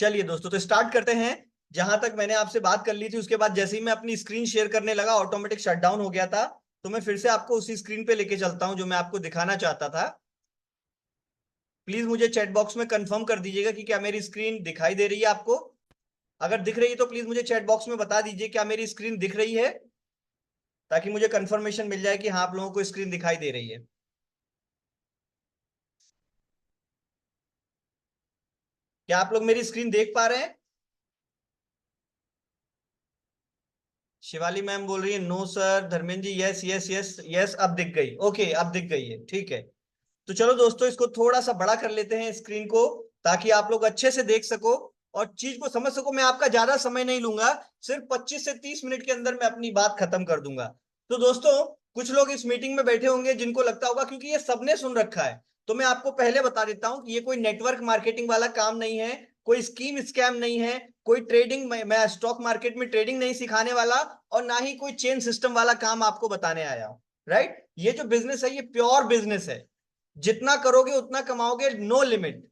चलिए दोस्तों, तो स्टार्ट करते हैं। जहां तक मैंने आपसे बात कर ली थी, उसके बाद जैसे ही मैं अपनी स्क्रीन शेयर करने लगा, ऑटोमेटिक शटडाउन हो गया था। तो मैं फिर से आपको उसी स्क्रीन पे लेके चलता हूं जो मैं आपको दिखाना चाहता था। प्लीज मुझे चैट बॉक्स में कंफर्म कर दीजिएगा कि क्या मेरी स्क्रीन दिखाई दे रही है आपको। अगर दिख रही है तो प्लीज मुझे चैट बॉक्स में बता दीजिए क्या मेरी स्क्रीन दिख रही है, ताकि मुझे कंफर्मेशन मिल जाए कि हाँ, आप लोगों को स्क्रीन दिखाई दे रही है। क्या आप लोग मेरी स्क्रीन देख पा रहे हैं? शिवाली मैम बोल रही है no sir. Dharmendra ji yes yes yes yes, अब दिख गई। ओके, अब दिख गई है, ठीक है। तो चलो दोस्तों, इसको थोड़ा सा बड़ा कर लेते हैं स्क्रीन को, ताकि आप लोग अच्छे से देख सको और चीज को समझ सको। मैं आपका ज्यादा समय नहीं लूंगा, सिर्फ 25 से 30 मिनट के अंदर मैं अपनी बात खत्म कर दूंगा। तो दोस्तों, कुछ लोग इस मीटिंग में बैठे होंगे जिनको लगता होगा, क्योंकि ये सबने सुन रखा है, तो मैं आपको पहले बता देता हूं कि ये कोई नेटवर्क मार्केटिंग वाला काम नहीं है, कोई स्कीम स्कैम नहीं है, कोई ट्रेडिंग, मैं स्टॉक मार्केट में ट्रेडिंग नहीं सिखाने वाला, और ना ही कोई चेन सिस्टम वाला काम आपको बताने आया हूं। राइट? ये जो बिजनेस है, ये प्योर बिजनेस है। जितना करोगे उतना कमाओगे, नो लिमिट।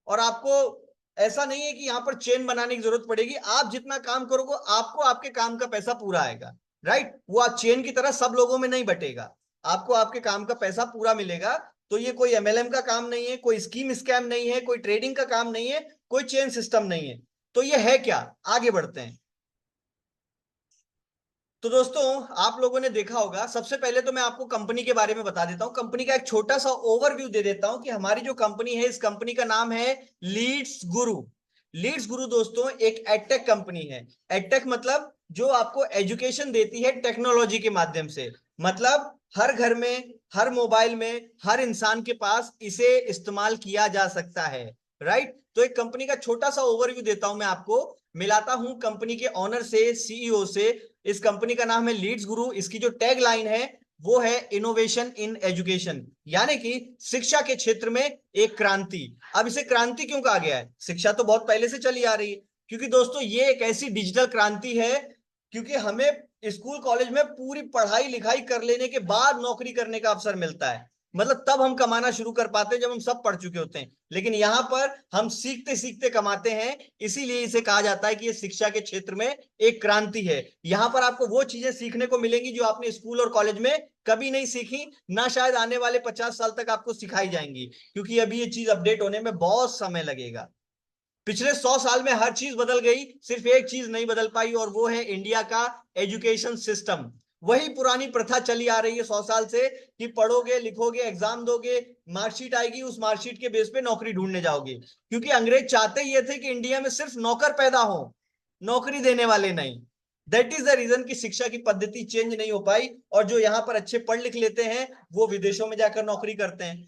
और आपको ऐसा नहीं है कि यहां पर चेन बनाने की जरूरत पड़ेगी। आप जितना काम करोगे, आपको आपके काम का पैसा पूरा आएगा। राइट? वो आप चेन की तरह सब लोगों में नहीं बटेगा, आपको आपके काम का पैसा पूरा मिलेगा। तो ये कोई एमएलएम का काम नहीं है, कोई स्कीम स्कैम नहीं है, कोई ट्रेडिंग का काम नहीं है, कोई चेन सिस्टम नहीं है। तो ये है क्या? आगे बढ़ते हैं। तो दोस्तों, आप लोगों ने देखा होगा, सबसे पहले तो मैं आपको कंपनी के बारे में बता देता हूं, कंपनी का एक छोटा सा ओवरव्यू दे देता हूं कि हमारी जो कंपनी है, इस कंपनी का नाम है लीड्स गुरु। लीड्स गुरु दोस्तों एक एडटेक कंपनी है। एडटेक मतलब जो आपको एजुकेशन देती है टेक्नोलॉजी के माध्यम से। मतलब हर घर में, हर मोबाइल में, हर इंसान के पास इसे इस्तेमाल किया जा सकता है। राइट? तो एक कंपनी का छोटा सा ओवरव्यू देता हूं मैं आपको, मिलाता हूं कंपनी के ऑनर से, सीईओ से। इस कंपनी का नाम है लीड्स गुरु। इसकी जो टैग लाइन है वो है इनोवेशन इन एजुकेशन, यानी कि शिक्षा के क्षेत्र में एक क्रांति। अब इसे क्रांति क्यों कहा गया है? शिक्षा तो बहुत पहले से चली आ रही है, क्योंकि दोस्तों ये एक ऐसी डिजिटल क्रांति है, क्योंकि हमें स्कूल कॉलेज में पूरी पढ़ाई लिखाई कर लेने के बाद नौकरी करने का अवसर मिलता है। मतलब तब हम कमाना शुरू कर पाते हैं जब हम सब पढ़ चुके होते हैं, लेकिन यहां पर हम सीखते सीखते कमाते हैं। इसीलिए इसे कहा जाता है कि ये शिक्षा के क्षेत्र में एक क्रांति है। यहां पर आपको वो चीजें सीखने को मिलेंगी जो आपने स्कूल और कॉलेज में कभी नहीं सीखी, ना शायद आने वाले 50 साल तक आपको सिखाई जाएंगी, क्योंकि अभी ये चीज अपडेट होने में बहुत समय लगेगा। पिछले 100 साल में हर चीज बदल गई, सिर्फ एक चीज नहीं बदल पाई, और वो है इंडिया का एजुकेशन सिस्टम। वही पुरानी प्रथा चली आ रही है 100 साल से, कि पढ़ोगे लिखोगे एग्जाम दोगे, मार्कशीट आएगी, उस मार्कशीट के बेस पे नौकरी ढूंढने जाओगे। क्योंकि अंग्रेज चाहते ये थे कि इंडिया में सिर्फ नौकर पैदा हो, नौकरी देने वाले नहीं। दैट इज द रीजन कि शिक्षा की पद्धति चेंज नहीं हो पाई, और जो यहाँ पर अच्छे पढ़ लिख लेते हैं वो विदेशों में जाकर नौकरी करते हैं,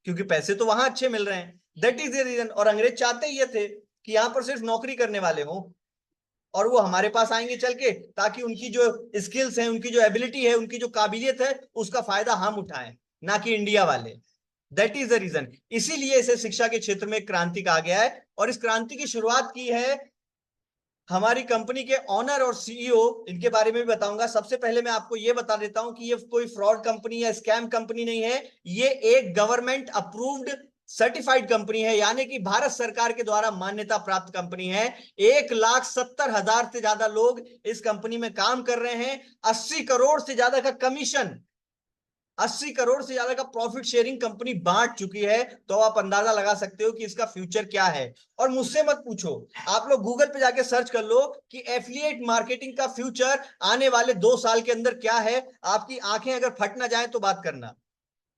क्योंकि पैसे तो वहां अच्छे मिल रहे हैं। That is the reason. और अंग्रेज चाहते ये थे कि यहाँ पर सिर्फ नौकरी करने वाले हों, और वो हमारे पास आएंगे चल के, ताकि उनकी जो स्किल्स हैं, उनकी जो एबिलिटी है, उनकी जो काबिलियत है, उसका फायदा हम उठाएं, ना कि इंडिया वाले। That is the reason. इसीलिए इसे शिक्षा के क्षेत्र में क्रांति कहा गया है, और इस क्रांति की शुरुआत की है हमारी कंपनी के ऑनर और सीईओ। इनके बारे में भी बताऊंगा। सबसे पहले मैं आपको यह बता देता हूं कि ये कोई फ्रॉड कंपनी या स्कैम कंपनी नहीं है। ये एक गवर्नमेंट अप्रूव्ड सर्टिफाइड कंपनी है, यानी कि भारत सरकार के द्वारा मान्यता प्राप्त कंपनी है। 1,70,000 से ज्यादा लोग इस कंपनी में काम कर रहे हैं। 80 करोड़ से ज्यादा का कमीशन, 80 करोड़ से ज्यादा का प्रॉफिट शेयरिंग कंपनी बांट चुकी है। तो आप अंदाजा लगा सकते हो कि इसका फ्यूचर क्या है। और मुझसे मत पूछो, आप लोग गूगल पे जाके सर्च कर लो कि एफिलिएट मार्केटिंग का फ्यूचर आने वाले 2 साल के अंदर क्या है। आपकी आंखें अगर फट ना जाए तो बात करना।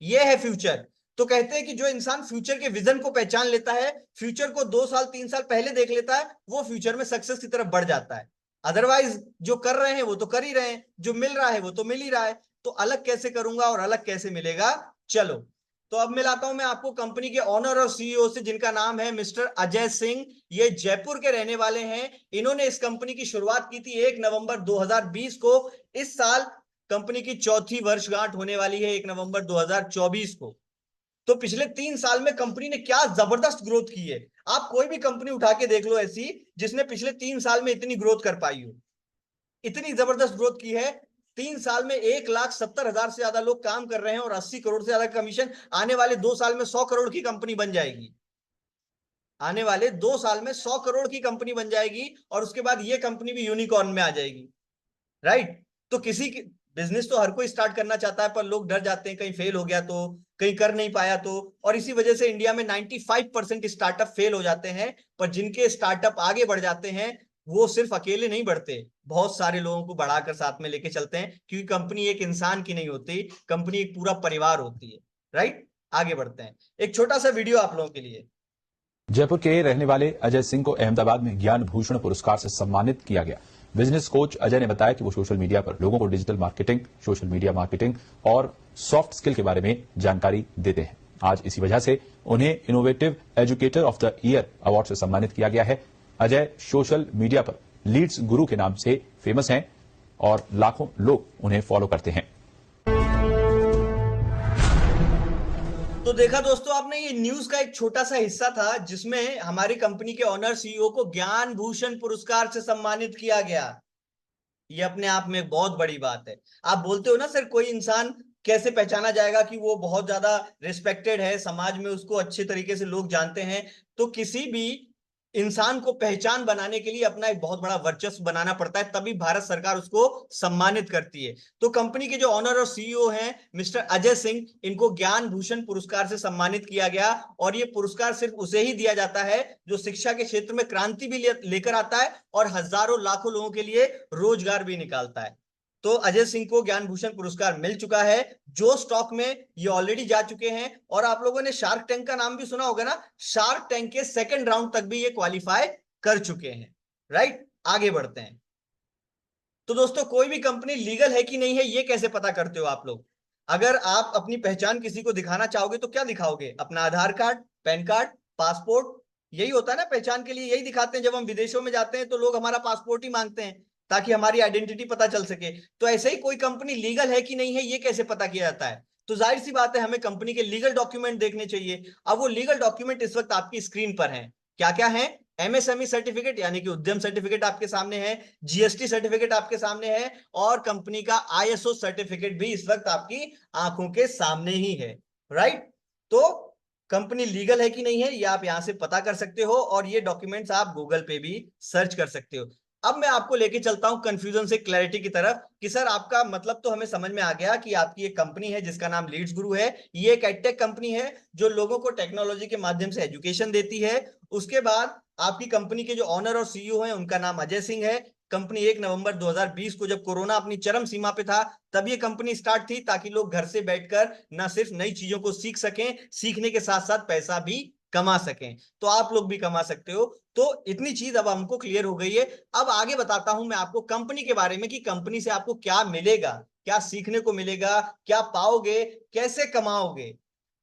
यह है फ्यूचर। तो कहते हैं कि जो इंसान फ्यूचर के विजन को पहचान लेता है, फ्यूचर को 2 साल 3 साल पहले देख लेता है, वो फ्यूचर में सक्सेस की तरफ बढ़ जाता है। अदरवाइज जो कर रहे हैं वो तो कर ही रहे हैं, जो मिल रहा है वो तो मिल ही रहा है। तो अलग कैसे करूंगा और अलग कैसे मिलेगा? चलो, तो अब मिलाता हूं मैं आपको कंपनी के ऑनर और सीईओ से, जिनका नाम है मिस्टर अजय सिंह। ये जयपुर के रहने वाले हैं। इन्होंने इस कंपनी की शुरुआत की थी 1 नवंबर 2020 को। इस साल कंपनी की चौथी वर्षगांठ होने वाली है, 1 नवंबर 2024 को। तो पिछले 3 साल में कंपनी ने क्या जबरदस्त ग्रोथ की है। आप कोई भी कंपनी उठा के देख लो ऐसी, जिसने पिछले 3 साल में इतनी ग्रोथ कर पाई हो। इतनी जबरदस्त ग्रोथ की है। 3 साल में 1,70,000 से ज्यादा लोग काम कर रहे हैं, और 80 करोड़ से ज्यादा कमीशन। आने वाले 2 साल में 100 करोड़ की कंपनी बन जाएगी। आने वाले 2 साल में 100 करोड़ की कंपनी बन जाएगी और उसके बाद ये कंपनी भी यूनिकॉर्न में आ जाएगी। राइट। तो किसी बिजनेस तो हर कोई स्टार्ट करना चाहता है, पर लोग डर जाते हैं कहीं फेल हो गया तो, कहीं कर नहीं पाया तो। और इसी वजह से इंडिया में 95% स्टार्टअप फेल हो जाते हैं। पर जिनके स्टार्टअप आगे बढ़ जाते हैं वो सिर्फ अकेले नहीं बढ़ते, बहुत सारे लोगों को बढ़ाकर साथ में लेके चलते हैं, क्योंकि कंपनी एक इंसान की नहीं होती, कंपनी एक पूरा परिवार होती है। राइट। आगे बढ़ते हैं, एक छोटा सा वीडियो आप लोगों के लिए। जयपुर के रहने वाले अजय सिंह को अहमदाबाद में ज्ञान भूषण पुरस्कार से सम्मानित किया गया। बिजनेस कोच अजय ने बताया कि वो सोशल मीडिया पर लोगों को digital marketing, social media marketing और सॉफ्ट स्किल के बारे में जानकारी देते हैं। आज इसी वजह से उन्हें innovative educator of the year award से सम्मानित किया गया है। अजय सोशल मीडिया पर लीड्स गुरु के नाम से फेमस हैं और लाखों लोग उन्हें फॉलो करते हैं। तो देखा दोस्तों आपने, ये न्यूज का एक छोटा सा हिस्सा था जिसमें हमारी कंपनी के ऑनर सीईओ को ज्ञान भूषण पुरस्कार से सम्मानित किया गया। ये अपने आप में एक बहुत बड़ी बात है। आप बोलते हो ना सर, कोई इंसान कैसे पहचाना जाएगा कि वो बहुत ज्यादा रिस्पेक्टेड है, समाज में उसको अच्छे तरीके से लोग जानते हैं। तो किसी भी इंसान को पहचान बनाने के लिए अपना एक बहुत बड़ा वर्चस्व बनाना पड़ता है, तभी भारत सरकार उसको सम्मानित करती है। तो कंपनी के जो ऑनर और सीईओ हैं मिस्टर अजय सिंह, इनको ज्ञान भूषण पुरस्कार से सम्मानित किया गया। और ये पुरस्कार सिर्फ उसे ही दिया जाता है जो शिक्षा के क्षेत्र में क्रांति भी लेकर आता है और हजारों लाखों लोगों के लिए रोजगार भी निकालता है। तो अजय सिंह को ज्ञान भूषण पुरस्कार मिल चुका है। जो स्टॉक में ये ऑलरेडी जा चुके हैं। और आप लोगों ने शार्क टैंक का नाम भी सुना होगा ना, शार्क टैंक के सेकंड राउंड तक भी ये क्वालिफाई कर चुके हैं। राइट। आगे बढ़ते हैं। तो दोस्तों, कोई भी कंपनी लीगल है कि नहीं है ये कैसे पता करते हो आप लोग? अगर आप अपनी पहचान किसी को दिखाना चाहोगे तो क्या दिखाओगे? अपना आधार कार्ड, पैन कार्ड, पासपोर्ट। यही होता है ना पहचान के लिए, यही दिखाते हैं। जब हम विदेशों में जाते हैं तो लोग हमारा पासपोर्ट ही मांगते हैं ताकि हमारी आइडेंटिटी पता चल सके। तो ऐसे ही कोई कंपनी लीगल है कि नहीं है ये कैसे पता किया जाता है? तो जाहिर सी बात है, हमें कंपनी के लीगल डॉक्यूमेंट देखने चाहिए। अब वो लीगल डॉक्यूमेंट इस वक्त आपकी स्क्रीन पर हैं। क्या क्या है? एमएसएमई सर्टिफिकेट यानी कि उद्यम सर्टिफिकेट आपके सामने है, जीएसटी सर्टिफिकेट आपके सामने है, और कंपनी का आईएसओ सर्टिफिकेट भी इस वक्त आपकी आंखों के सामने ही है। राइट। तो कंपनी लीगल है कि नहीं है ये आप यहां से पता कर सकते हो, और ये डॉक्यूमेंट्स आप गूगल पे भी सर्च कर सकते हो। अब मैं आपको लेके चलता हूं कंफ्यूजन से क्लैरिटी की तरफ कि सर आपका मतलब तो हमें समझ में आ गया कि आपकी एक कंपनी है जिसका नाम लीड्स गुरु है। ये एक एडटेक कंपनी है जो लोगों को टेक्नोलॉजी के माध्यम से एजुकेशन देती है। उसके बाद आपकी कंपनी के जो ऑनर और सीईओ हैं उनका नाम अजय सिंह है। कंपनी 1 नवंबर 2020 को, जब कोरोना अपनी चरम सीमा पे था, तब ये कंपनी स्टार्ट थी ताकि लोग घर से बैठकर ना सिर्फ नई चीजों को सीख सकें, सीखने के साथ साथ पैसा भी कमा सकें। तो आप लोग भी कमा सकते हो। तो इतनी चीज अब हमको क्लियर हो गई है। अब आगे बताता हूं मैं आपको कंपनी के बारे में कि कंपनी से आपको क्या मिलेगा, क्या सीखने को मिलेगा, क्या पाओगे, कैसे कमाओगे।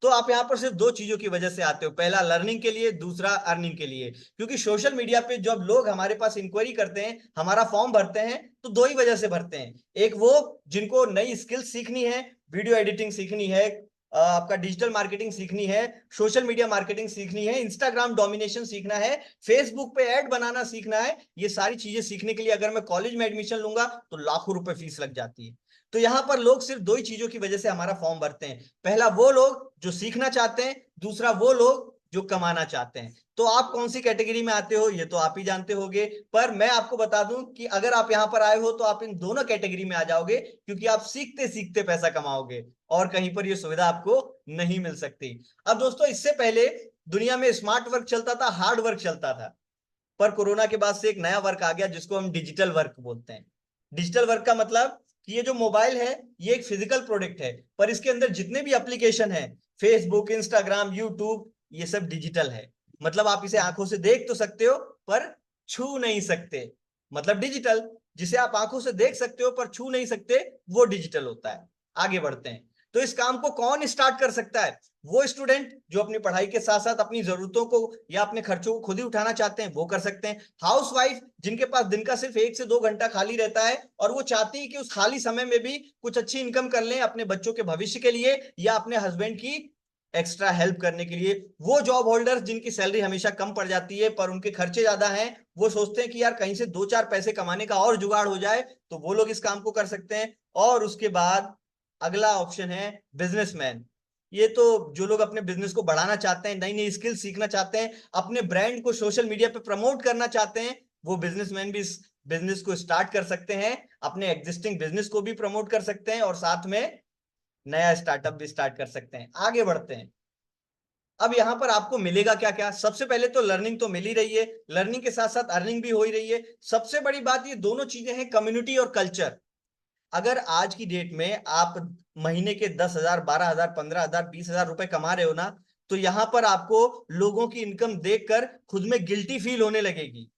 तो आप यहां पर सिर्फ 2 चीजों की वजह से आते हो, पहला लर्निंग के लिए, दूसरा अर्निंग के लिए। क्योंकि सोशल मीडिया पे जब लोग हमारे पास इंक्वायरी करते हैं, हमारा फॉर्म भरते हैं, तो 2 ही वजह से भरते हैं। एक वो जिनको नई स्किल सीखनी है, वीडियो एडिटिंग सीखनी है, आपका डिजिटल मार्केटिंग सीखनी है, सोशल मीडिया मार्केटिंग सीखनी है, इंस्टाग्राम डोमिनेशन सीखना है, फेसबुक पे ऐड बनाना सीखना है। ये सारी चीजें सीखने के लिए अगर मैं कॉलेज में एडमिशन लूंगा तो लाखों रुपए फीस लग जाती है। तो यहां पर लोग सिर्फ 2 ही चीजों की वजह से हमारा फॉर्म भरते हैं, पहला वो लोग जो सीखना चाहते हैं, दूसरा वो लोग जो कमाना चाहते हैं। तो आप कौन सी कैटेगरी में आते हो ये तो आप ही जानते होंगे, पर मैं आपको बता दूं कि अगर आप यहां पर आए हो तो आप इन दोनों कैटेगरी में आ जाओगे, क्योंकि आप सीखते सीखते पैसा कमाओगे और कहीं पर यह सुविधा आपको नहीं मिल सकती। अब दोस्तों, इससे पहले दुनिया में स्मार्ट वर्क चलता था, हार्ड वर्क चलता था, पर कोरोना के बाद से एक नया वर्क आ गया जिसको हम डिजिटल वर्क बोलते हैं। डिजिटल वर्क का मतलब कि ये जो मोबाइल है ये एक फिजिकल प्रोडक्ट है, पर इसके अंदर जितने भी एप्लीकेशन है, फेसबुक, इंस्टाग्राम, यूट्यूब, ये सब डिजिटल है। मतलब आप इसे आंखों से देख तो सकते हो पर छू नहीं सकते, मतलब डिजिटल। जिसे आप आंखों से देख सकते हो पर छू नहीं सकते, वो डिजिटल होता है। आगे बढ़ते हैं। तो इस काम को कौन स्टार्ट कर सकता है? वो स्टूडेंट जो अपनी पढ़ाई के साथ साथ अपनी जरूरतों को या अपने खर्चों को खुद ही उठाना चाहते हैं, वो कर सकते हैं। हाउसवाइफ जिनके पास दिन का सिर्फ 1 से 2 घंटा खाली रहता है और वो चाहती है कि उस खाली समय में भी कुछ अच्छी इनकम कर लें अपने बच्चों के भविष्य के लिए या अपने हस्बैंड की एक्स्ट्रा हेल्प करने के लिए। वो जॉब होल्डर्स जिनकी सैलरी हमेशा कम पड़ जाती है पर उनके खर्चे ज्यादा हैं, वो सोचते हैं कि यार कहीं से 2-4 पैसे कमाने का और जुगाड़ हो जाए, तो वो लोग इस काम को कर सकते हैं। और उसके बाद अगला ऑप्शन है बिजनेसमैन। ये तो जो लोग अपने बिजनेस को बढ़ाना चाहते हैं, नई नई स्किल सीखना चाहते हैं, अपने ब्रांड को सोशल मीडिया पे प्रमोट करना चाहते हैं, वो बिजनेसमैन भी इस बिजनेस को स्टार्ट कर सकते हैं, अपने एग्जिस्टिंग बिजनेस को भी प्रमोट कर सकते हैं और साथ में नया स्टार्टअप भी स्टार्ट कर सकते हैं। आगे बढ़ते हैं। अब यहां पर आपको मिलेगा क्या क्या? सबसे पहले तो लर्निंग तो मिल ही रही है, लर्निंग के साथ साथ अर्निंग भी हो ही रही है। सबसे बड़ी बात ये दोनों चीजें हैं, कम्युनिटी और कल्चर। अगर आज की डेट में आप महीने के 10,000, 12,000, 15,000, 20,000 रुपए कमा रहे हो ना, तो यहां पर आपको लोगों की इनकम देखकर खुद में गिल्टी फील होने लगेगी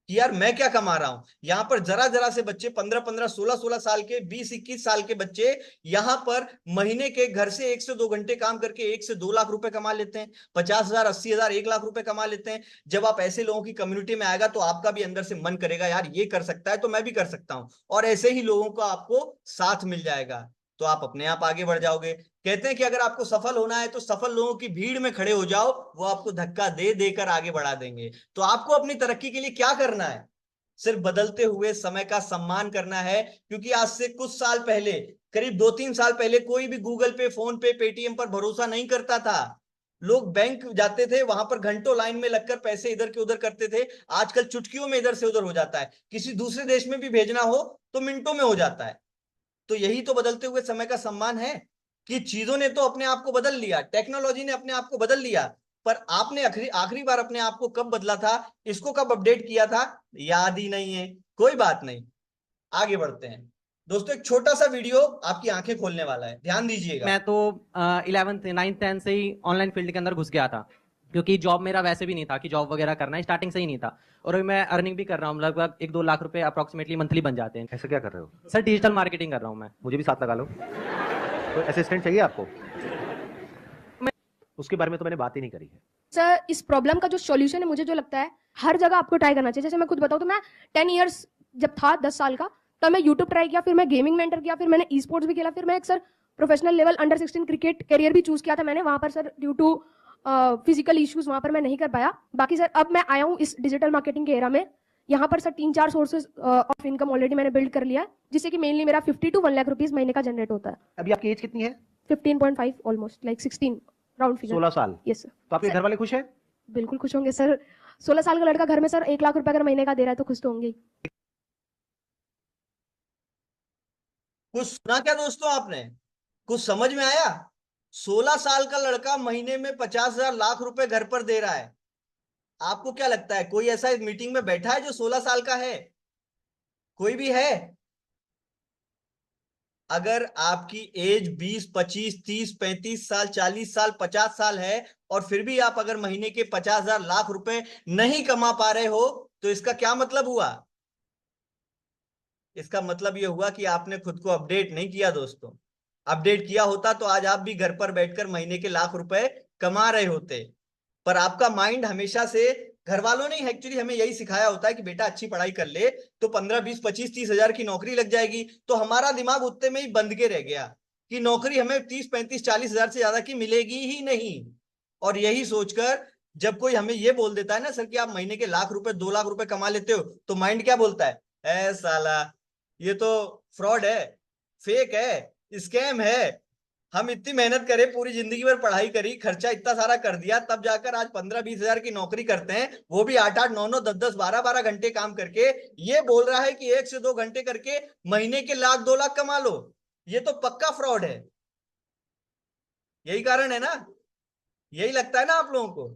कि यार मैं क्या कमा रहा हूं। यहां पर जरा जरा से बच्चे 15-15, 16-16 साल के, 20-21 साल के बच्चे यहां पर महीने के घर से 1 से 2 घंटे काम करके 1 से 2 लाख रुपए कमा लेते हैं, 50,000, 80,000, 1 लाख रुपए कमा लेते हैं। जब आप ऐसे लोगों की कम्युनिटी में आएगा तो आपका भी अंदर से मन करेगा यार ये कर सकता है तो मैं भी कर सकता हूं, और ऐसे ही लोगों का आपको साथ मिल जाएगा, तो आप अपने आप आगे बढ़ जाओगे। कहते हैं कि अगर आपको सफल होना है तो सफल लोगों की भीड़ में खड़े हो जाओ, वो आपको धक्का दे देकर आगे बढ़ा देंगे। तो आपको अपनी तरक्की के लिए क्या करना है? सिर्फ बदलते हुए समय का सम्मान करना है। क्योंकि आज से कुछ साल पहले, करीब 2-3 साल पहले, कोई भी गूगल पे, फोन पे, पेटीएम पर भरोसा नहीं करता था। लोग बैंक जाते थे, वहां पर घंटों लाइन में लगकर पैसे इधर के उधर करते थे। आजकल चुटकियों में इधर से उधर हो जाता है, किसी दूसरे देश में भी भेजना हो तो मिनटों में हो जाता है। तो यही तो बदलते हुए समय का सम्मान है कि चीजों ने तो अपने आप को बदल लिया, टेक्नोलॉजी ने अपने आप को बदल लिया, पर आपने आखिरी आखिरी बार अपने आप को कब बदला था, इसको कब अपडेट किया था, याद ही नहीं है। कोई बात नहीं, आगे बढ़ते हैं। दोस्तों एक छोटा सा वीडियो आपकी आंखें खोलने वाला है, ध्यान दीजिएगा। मैं तो 11th 9th 10th से ही ऑनलाइन फील्ड के अंदर घुस गया था, क्योंकि जॉब मेरा वैसे भी नहीं था कि जॉब वगैरह करना है, स्टार्टिंग से ही नहीं था। और अभी मैं अर्निंग भी कर रहा हूँ, लगभग 1-2 लाख रुपए अप्रोक्सीमेटली मंथली बन जाते हैं। ऐसा क्या कर रहे हो? सर डिजिटल मार्केटिंग कर रहा हूँ मैं। मुझे भी साथ लगा लो। तो असिस्टेंट चाहिए आपको? उसके बारे में तो मैंने बात ही नहीं करी है। सर इस प्रॉब्लम का जो सॉल्यूशन है, मुझे जो लगता है हर जगह आपको ट्राई करना चाहिए। जैसे मैं खुद बताऊं तो मैं 10 इयर्स जब था, 10 साल का, तब मैं यूट्यूब ट्राई किया, फिर मैं गेमिंग में एंटर किया, फिर मैंने ई स्पोर्ट्स भी खेला, फिर मैं एक sir professional level under 16 cricket career भी चूज किया था मैंने। वहां पर sir due to physical issues वहां पर मैं नहीं कर पाया। बाकी सर अब मैं आया हूँ इस डिजिटल मार्केटिंग के एरा में। यहाँ पर sir 3-4 sources of income already मैंने बिल्ड कर लिया है, जिससे कि मेनली मेरा 50 to 1 लाख रुपीज महीने का जनरेट होता है। अभी आपकी एज कितनी है? 15.5 ऑलमोस्ट, लाइक 16 राउंड फिगर। 16 साल। Yes sir. तो आपके घर वाले खुश हैं? बिल्कुल खुश होंगे सर। 16 साल का लड़का घर में सर 1 लाख रुपए अगर महीने का दे रहा है तो खुश तो होंगे ही। कुछ सुना क्या दोस्तों आपने? कुछ समझ में आया? 16 साल का लड़का महीने में 50,000, लाख रुपए घर पर दे रहा है। आपको क्या लगता है कोई ऐसा इस मीटिंग में बैठा है जो 16 साल का है? कोई भी है? अगर आपकी एज 20, 25, 30, 35 साल, 40 साल, 50 साल है, और फिर भी आप अगर महीने के 50,000, लाख रुपए नहीं कमा पा रहे हो, तो इसका क्या मतलब हुआ? इसका मतलब यह हुआ कि आपने खुद को अपडेट नहीं किया दोस्तों। अपडेट किया होता तो आज आप भी घर पर बैठकर महीने के लाख रुपए कमा रहे होते। पर आपका माइंड हमेशा से, घर वालों ने एक्चुअली हमें यही सिखाया होता है कि बेटा अच्छी पढ़ाई कर ले तो 15, 20, 25, 30 हजार की नौकरी लग जाएगी। तो हमारा दिमाग उतने में ही बंद के रह गया कि नौकरी हमें 30, 35, 40 हजार से ज्यादा की मिलेगी ही नहीं। और यही सोचकर जब कोई हमें ये बोल देता है ना सर कि आप महीने के लाख रुपए, 2 लाख रुपए कमा लेते हो, तो माइंड क्या बोलता है? ऐ साला, ये तो फ्रॉड है, फेक है, स्कैम है। हम इतनी मेहनत करें, पूरी जिंदगी भर पढ़ाई करी, खर्चा इतना सारा कर दिया, तब जाकर आज 15-20 हजार की नौकरी करते हैं, वो भी 8-8, 9-9, 10-10, 12-12 घंटे काम करके। ये बोल रहा है कि 1 से 2 घंटे करके महीने के लाख, 2 लाख कमा लो। ये तो पक्का फ्रॉड है। यही कारण है ना? यही लगता है ना आप लोगों को?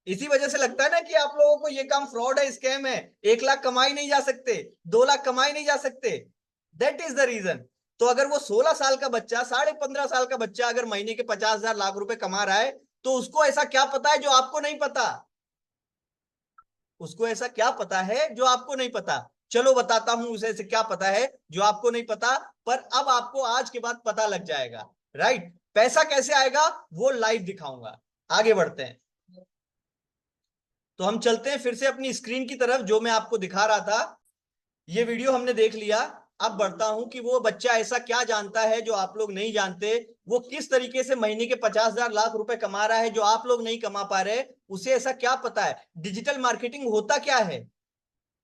इसी वजह से लगता है ना कि आप लोगों को ये काम फ्रॉड है, स्कैम है। 1 लाख कमाई नहीं जा सकते, 2 लाख कमाई नहीं जा सकते। That is the reason. तो अगर वो 16 साल का बच्चा, 15.5 साल का बच्चा अगर महीने के 50,000, लाख रुपए कमा रहा है, तो उसको ऐसा क्या पता है जो आपको नहीं पता? उसको ऐसा क्या पता है जो आपको नहीं पता? चलो बताता हूं उसे ऐसे क्या पता है जो आपको नहीं पता, पर अब आपको आज के बाद पता लग जाएगा। राइट? पैसा कैसे आएगा वो लाइव दिखाऊंगा। आगे बढ़ते हैं। तो हम चलते हैं फिर से अपनी स्क्रीन की तरफ, जो मैं आपको दिखा रहा था। ये वीडियो हमने देख लिया। अब बढ़ता हूं कि वो बच्चा ऐसा क्या जानता है जो आप लोग नहीं जानते, वो किस तरीके से महीने के 50,000, लाख रुपए कमा रहा है जो आप लोग नहीं कमा पा रहे। उसे ऐसा क्या पता है? डिजिटल मार्केटिंग होता क्या है,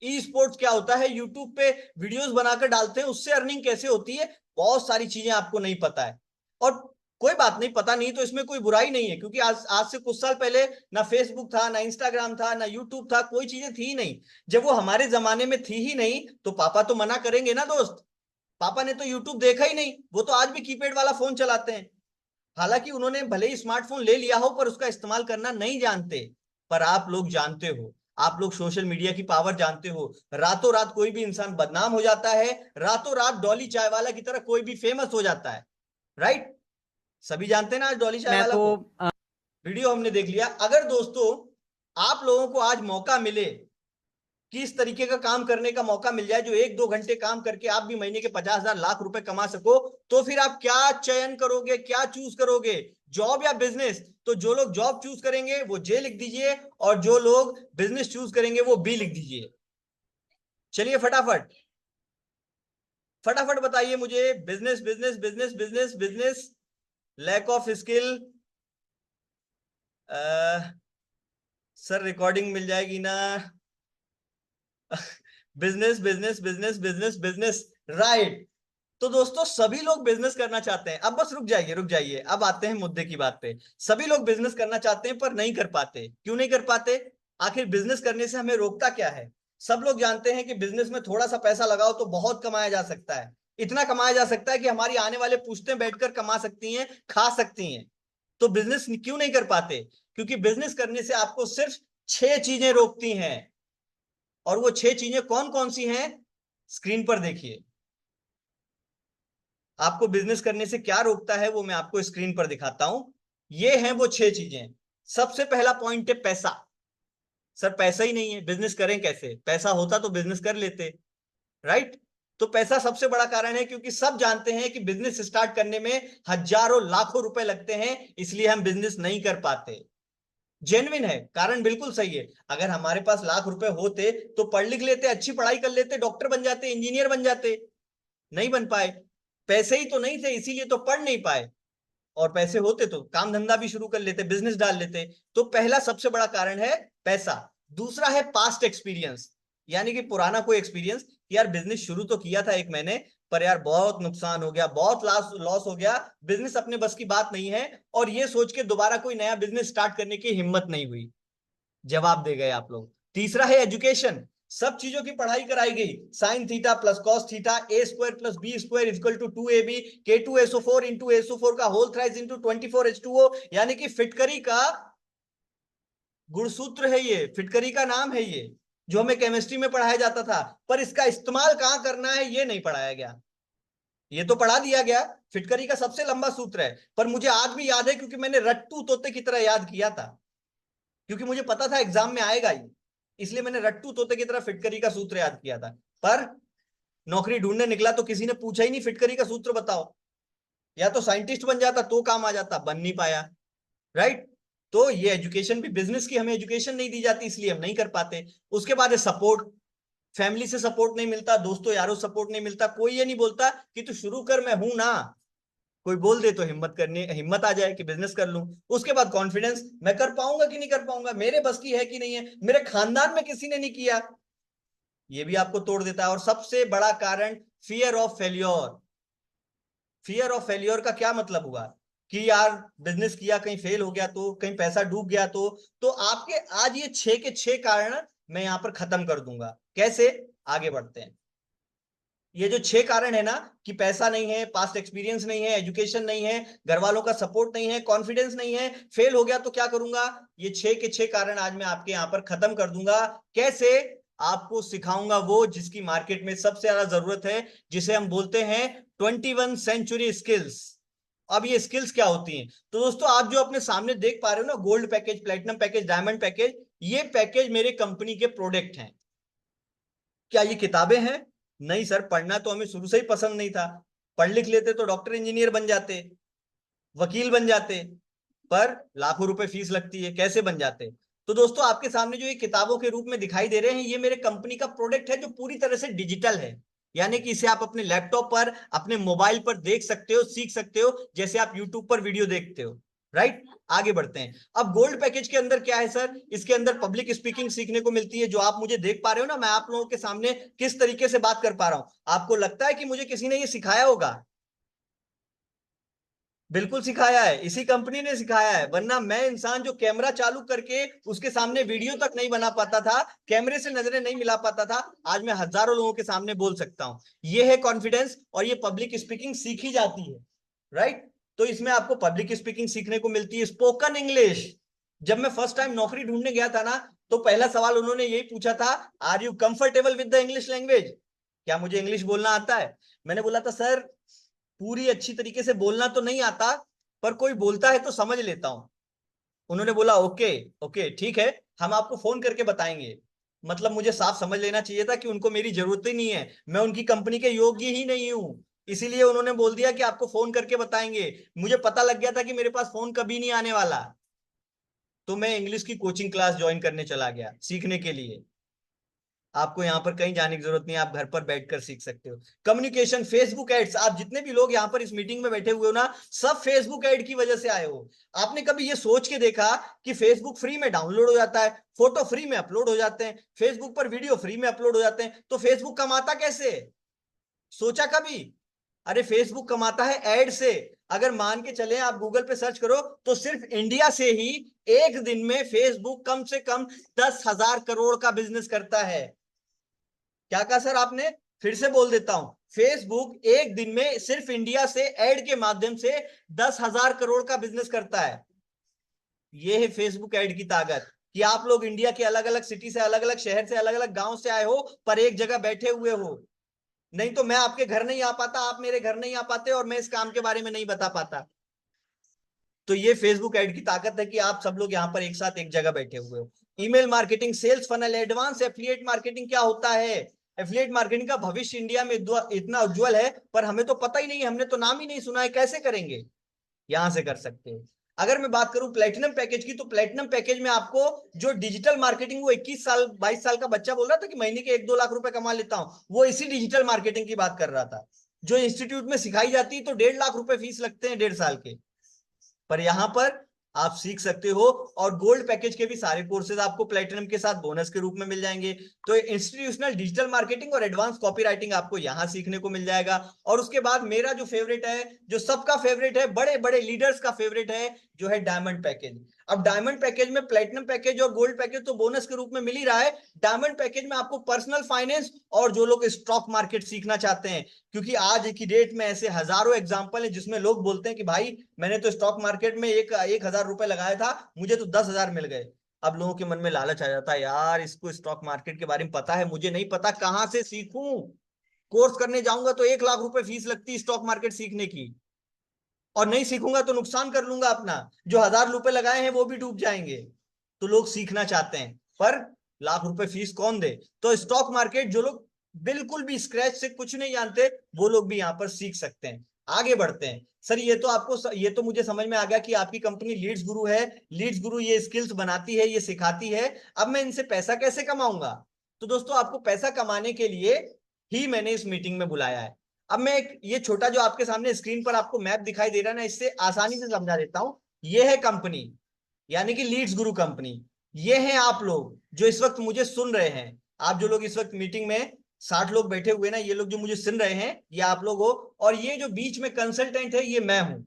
ई स्पोर्ट्स क्या होता है, यूट्यूब पे वीडियोस बनाकर डालते हैं उससे अर्निंग कैसे होती है, बहुत सारी चीजें आपको नहीं पता है। और कोई बात नहीं, पता नहीं तो इसमें कोई बुराई नहीं है, क्योंकि आज से कुछ साल पहले ना फेसबुक था, ना इंस्टाग्राम था, ना यूट्यूब था, कोई चीजें थी ही नहीं। जब वो हमारे जमाने में थी ही नहीं तो पापा तो मना करेंगे ना दोस्त। पापा ने तो यूट्यूब देखा ही नहीं, वो तो आज भी कीपैड वाला फोन चलाते हैं। हालांकि उन्होंने भले ही स्मार्टफोन ले लिया हो पर उसका इस्तेमाल करना नहीं जानते। पर आप लोग जानते हो, आप लोग सोशल मीडिया की पावर जानते हो। रातों रात कोई भी इंसान बदनाम हो जाता है, रातों रात डॉली चाय वाला की तरह कोई भी फेमस हो जाता है। राइट, सभी जानते हैं ना आज डॉली चाय मैं वाला तो को। वीडियो हमने देख लिया। अगर दोस्तों आप लोगों को आज मौका मिले कि इस तरीके का काम करने का मौका मिल जाए, जो 1-2 घंटे काम करके आप भी महीने के 50,000 लाख रुपए कमा सको, तो फिर आप क्या चयन करोगे, क्या चूज करोगे, जॉब या बिजनेस? तो जो लोग जॉब चूज करेंगे वो जे लिख दीजिए, और जो लोग बिजनेस चूज करेंगे वो बी लिख दीजिए। चलिए फटाफट फटाफट बताइए मुझे। Business business business business business, lack of skill. Sir recording मिल जाएगी ना? Business business business business business, right. तो दोस्तों सभी लोग बिजनेस करना चाहते हैं। अब बस रुक जाइए रुक जाइए, अब आते हैं मुद्दे की बात पे। सभी लोग बिजनेस करना चाहते हैं पर नहीं कर पाते। क्यों नहीं कर पाते? आखिर बिजनेस करने से हमें रोकता क्या है? सब लोग जानते हैं कि बिजनेस में थोड़ा सा पैसा लगाओ तो बहुत कमाया जा सकता है। इतना कमाया जा सकता है कि हमारी आने वाले पुश्तें बैठकर कमा सकती हैं, खा सकती हैं। तो बिजनेस क्यों नहीं कर पाते? क्योंकि बिजनेस करने से आपको सिर्फ 6 चीजें रोकती हैं। और वो 6 चीजें कौन कौन सी हैं, स्क्रीन पर देखिए। आपको बिजनेस करने से क्या रोकता है वो मैं आपको स्क्रीन पर दिखाता हूं। ये हैं वो 6 चीजें। सबसे पहला पॉइंट है पैसा। सर पैसा ही नहीं है, बिजनेस करें कैसे? पैसा होता तो बिजनेस कर लेते। राइट। तो पैसा सबसे बड़ा कारण है, क्योंकि सब जानते हैं कि बिजनेस स्टार्ट करने में हजारों लाखों रुपए लगते हैं, इसलिए हम बिजनेस नहीं कर पाते। जेन्युइन है, कारण बिल्कुल सही है। अगर हमारे पास लाख रुपए होते तो पढ़ लिख लेते, अच्छी पढ़ाई कर लेते, डॉक्टर बन जाते, इंजीनियर बन जाते। नहीं बन पाए, पैसे ही तो नहीं थे, इसीलिए तो पढ़ नहीं पाए। और पैसे होते तो काम धंधा भी शुरू कर लेते, बिजनेस डाल लेते। तो पहला सबसे बड़ा कारण है पैसा। दूसरा है पास्ट एक्सपीरियंस, यानी कि पुराना कोई एक्सपीरियंस। यार बिजनेस शुरू तो किया था एक मैंने, पर यार बहुत नुकसान हो गया, बहुत लॉस हो गया, बिजनेस अपने बस की बात नहीं है, और ये सोच के दोबारा कोई नया बिजनेस स्टार्ट करने की हिम्मत नहीं हुई। जवाब दे गए आप लोग। तीसरा है एजुकेशन। सब चीजों की पढ़ाई कराई गई, sine theta plus cos theta, A square plus B square equal to 2ab, K2SO4 into SO4 का होल थ्राइस इंटू 24H2O, यानी कि फिटकरी का गुणसूत्र है ये, फिटकरी का नाम है ये, जो हमें केमिस्ट्री में पढ़ाया जाता था। पर इसका इस्तेमाल कहां करना है ये नहीं पढ़ाया गया। ये तो पढ़ा दिया गया, फिटकरी का सबसे लंबा सूत्र है, पर मुझे आज भी याद है, क्योंकि मैंने रट्टू तोते की तरह याद किया था, क्योंकि मुझे पता था एग्जाम में आएगा ही, इसलिए मैंने रट्टू तोते की तरह फिटकरी का सूत्र याद किया था। पर नौकरी ढूंढने निकला तो किसी ने पूछा ही नहीं फिटकरी का सूत्र बताओ। या तो साइंटिस्ट बन जाता तो काम आ जाता, बन नहीं पाया। राइट। तो ये एजुकेशन भी, बिजनेस की हमें एजुकेशन नहीं दी जाती, इसलिए हम नहीं कर पाते। उसके बाद है सपोर्ट। फैमिली से सपोर्ट नहीं मिलता, दोस्तों यारों सपोर्ट नहीं मिलता, कोई ये नहीं बोलता कि तू शुरू कर, मैं हूं ना। कोई बोल दे तो हिम्मत आ जाए कि बिजनेस कर लूं। उसके बाद कॉन्फिडेंस, मैं कर पाऊंगा कि नहीं कर पाऊंगा, मेरे बस की है कि नहीं है, मेरे खानदान में किसी ने नहीं किया, ये भी आपको तोड़ देता है। और सबसे बड़ा कारण fear of failure. Fear of failure का क्या मतलब हुआ कि यार बिजनेस किया, कहीं फेल हो गया तो, कहीं पैसा डूब गया तो आपके आज ये 6 के 6 कारण मैं यहां पर खत्म कर दूंगा। कैसे? आगे बढ़ते हैं। ये जो 6 कारण है ना, कि पैसा नहीं है, पास्ट एक्सपीरियंस नहीं है, एजुकेशन नहीं है, घर वालों का सपोर्ट नहीं है, कॉन्फिडेंस नहीं है, फेल हो गया तो क्या करूंगा, ये 6 के 6 कारण आज मैं आपके यहां पर खत्म कर दूंगा। कैसे? आपको सिखाऊंगा वो जिसकी मार्केट में सबसे ज्यादा जरूरत है, जिसे हम बोलते हैं 21 सेंचुरी स्किल्स। अब ये स्किल्स क्या होती हैं? तो दोस्तों आप जो अपने सामने देख पा रहे हो ना, gold package, platinum package, diamond package, ये पैकेज मेरे कंपनी के प्रोडक्ट हैं। क्या ये किताबें हैं? नहीं सर, पढ़ना तो हमें शुरू से ही पसंद नहीं था। पढ़ लिख लेते तो डॉक्टर इंजीनियर बन जाते, वकील बन जाते, पर लाखों रुपए फीस लगती है, कैसे बन जाते? तो दोस्तों आपके सामने जो ये किताबों के रूप में दिखाई दे रहे हैं, ये मेरे कंपनी का प्रोडक्ट है, जो पूरी तरह से डिजिटल है। यानी कि इसे आप अपने लैपटॉप पर, अपने मोबाइल पर देख सकते हो, सीख सकते हो, जैसे आप यूट्यूब पर वीडियो देखते हो। राइट। आगे बढ़ते हैं। अब गोल्ड पैकेज के अंदर क्या है सर? इसके अंदर पब्लिक स्पीकिंग सीखने को मिलती है, जो आप मुझे देख पा रहे हो ना, मैं आप लोगों के सामने किस तरीके से बात कर पा रहा हूं। आपको लगता है कि मुझे किसी ने ये सिखाया होगा? बिल्कुल सिखाया है, इसी कंपनी ने सिखाया है, वरना मैं इंसान जो कैमरा चालू करके उसके सामने वीडियो तक नहीं बना पाता था, कैमरे से नजरें नहीं मिला पाता था, आज मैं हजारों लोगों के सामने बोल सकता हूं। ये है कॉन्फिडेंस, और ये पब्लिक स्पीकिंग सीखी जाती है, राइट। तो इसमें आपको पब्लिक स्पीकिंग सीखने को मिलती है। स्पोकन इंग्लिश, जब मैं फर्स्ट टाइम नौकरी ढूंढने गया था ना, तो पहला सवाल उन्होंने यही पूछा था, are you comfortable with the English language, क्या मुझे इंग्लिश बोलना आता है। मैंने बोला था सर पूरी अच्छी तरीके से बोलना तो नहीं आता, पर कोई बोलता है तो समझ लेता हूं। उन्होंने बोला ओके ओके ठीक है, हम आपको फोन करके बताएंगे। मतलब मुझे साफ समझ लेना चाहिए था कि उनको मेरी जरूरत ही नहीं है, मैं उनकी कंपनी के योग्य ही नहीं हूं, इसीलिए उन्होंने बोल दिया कि आपको फोन करके बताएंगे। मुझे पता लग गया था कि मेरे पास फोन कभी नहीं आने वाला, तो मैं इंग्लिश की कोचिंग क्लास ज्वाइन करने चला गया सीखने के लिए। आपको यहाँ पर कहीं जाने की जरूरत नहीं है, आप घर पर बैठकर सीख सकते हो। कम्युनिकेशन, फेसबुक एड्स, आप जितने भी लोग यहाँ पर इस मीटिंग में बैठे हुए हो ना, सब फेसबुक एड की वजह से आए हो। आपने कभी ये सोच के देखा कि फेसबुक फ्री में डाउनलोड हो जाता है, फोटो फ्री में अपलोड हो जाते हैं, फेसबुक पर वीडियो फ्री में अपलोड हो जाते हैं, तो फेसबुक कमाता कैसे? सोचा कभी? अरे फेसबुक कमाता है एड से। अगर मान के चले आप गूगल पे सर्च करो तो सिर्फ इंडिया से ही एक दिन में फेसबुक कम से कम 10,000 करोड़ का बिजनेस करता है। क्या कहा सर आपने? फिर से बोल देता हूं, फेसबुक एक दिन में सिर्फ इंडिया से एड के माध्यम से 10,000 करोड़ का बिजनेस करता है। यह है फेसबुक एड की ताकत, कि आप लोग इंडिया के अलग अलग सिटी से, अलग अलग शहर से, अलग अलग गांव से आए हो, पर एक जगह बैठे हुए हो। नहीं तो मैं आपके घर नहीं आ पाता, आप मेरे घर नहीं आ पाते, और मैं इस काम के बारे में नहीं बता पाता। तो ये फेसबुक एड की ताकत है कि आप सब लोग यहाँ पर एक साथ एक जगह बैठे हुए हो। Email marketing, sales funnel, advance affiliate marketing क्या होता है? एफिलिएट मार्केटिंग का भविष्य इंडिया में इतना उज्जवल है, पर हमें तो पता ही नहीं है, हमने तो नाम ही नहीं सुना है, कैसे करेंगे? यहां से कर सकते हैं। अगर मैं बात करूं प्लेटिनम पैकेज की, तो प्लेटिनम पैकेज में आपको जो डिजिटल मार्केटिंग, वो 21 साल 22 साल का बच्चा बोल रहा था कि महीने के 1-2 लाख रुपए कमा लेता हूं, वो इसी डिजिटल मार्केटिंग की बात कर रहा था, जो इंस्टीट्यूट में सिखाई जाती है। तो 1.5 लाख रुपए फीस लगते हैं 1.5 साल के, पर यहां पर आप सीख सकते हो। और गोल्ड पैकेज के भी सारे कोर्सेज आपको प्लेटिनम के साथ बोनस के रूप में मिल जाएंगे। तो इंस्टीट्यूशनल डिजिटल मार्केटिंग और एडवांस कॉपीराइटिंग आपको यहां सीखने को मिल जाएगा। और उसके बाद मेरा जो फेवरेट है, जो सबका फेवरेट है, बड़े बड़े लीडर्स का फेवरेट है, जो है डायमंड पैकेज। अब डायमंड पैकेज में प्लेटिनम पैकेज और गोल्ड पैकेज तो बोनस के रूप में मिल ही रहा है, डायमंड पैकेज में आपको पर्सनल फाइनेंस और जो लोग स्टॉक मार्केट सीखना चाहते हैं, क्योंकि आज की डेट में ऐसे हजारों एग्जांपल हैं जिसमें लोग बोलते हैं कि भाई मैंने तो स्टॉक मार्केट में 1,000 रुपए लगाया था, मुझे तो 10,000 मिल गए। अब लोगों के मन में लालच आ जाता है, यार इसको स्टॉक मार्केट के बारे में पता है, मुझे नहीं पता, कहां से सीखूं? कोर्स करने जाऊंगा तो 1 लाख रुपए फीस लगती है स्टॉक मार्केट सीखने की, और नहीं सीखूंगा तो नुकसान कर लूंगा अपना, जो 1,000 रुपए लगाए हैं वो भी डूब जाएंगे। तो लोग सीखना चाहते हैं, पर लाख रुपए फीस कौन दे? तो स्टॉक मार्केट जो लोग बिल्कुल भी स्क्रैच से कुछ नहीं जानते, वो लोग भी यहाँ पर सीख सकते हैं। आगे बढ़ते हैं। सर ये तो मुझे समझ में आ गया कि आपकी कंपनी लीड्स गुरु है, लीड्स गुरु ये स्किल्स बनाती है, ये सिखाती है। अब मैं इनसे पैसा कैसे कमाऊंगा? तो दोस्तों आपको पैसा कमाने के लिए ही मैंने इस मीटिंग में बुलाया है। अब मैं ये छोटा जो आपके सामने स्क्रीन पर आपको मैप दिखाई दे रहा है ना, इससे आसानी से समझा देता हूं। ये है कंपनी, यानी कि लीड्स गुरु कंपनी। ये हैं आप लोग जो इस वक्त मुझे सुन रहे हैं। आप जो लोग इस वक्त मीटिंग में 60 लोग बैठे हुए ना, ये लोग जो मुझे सुन रहे हैं, ये आप लोग हो। और ये जो बीच में कंसल्टेंट है, ये मैं हूं।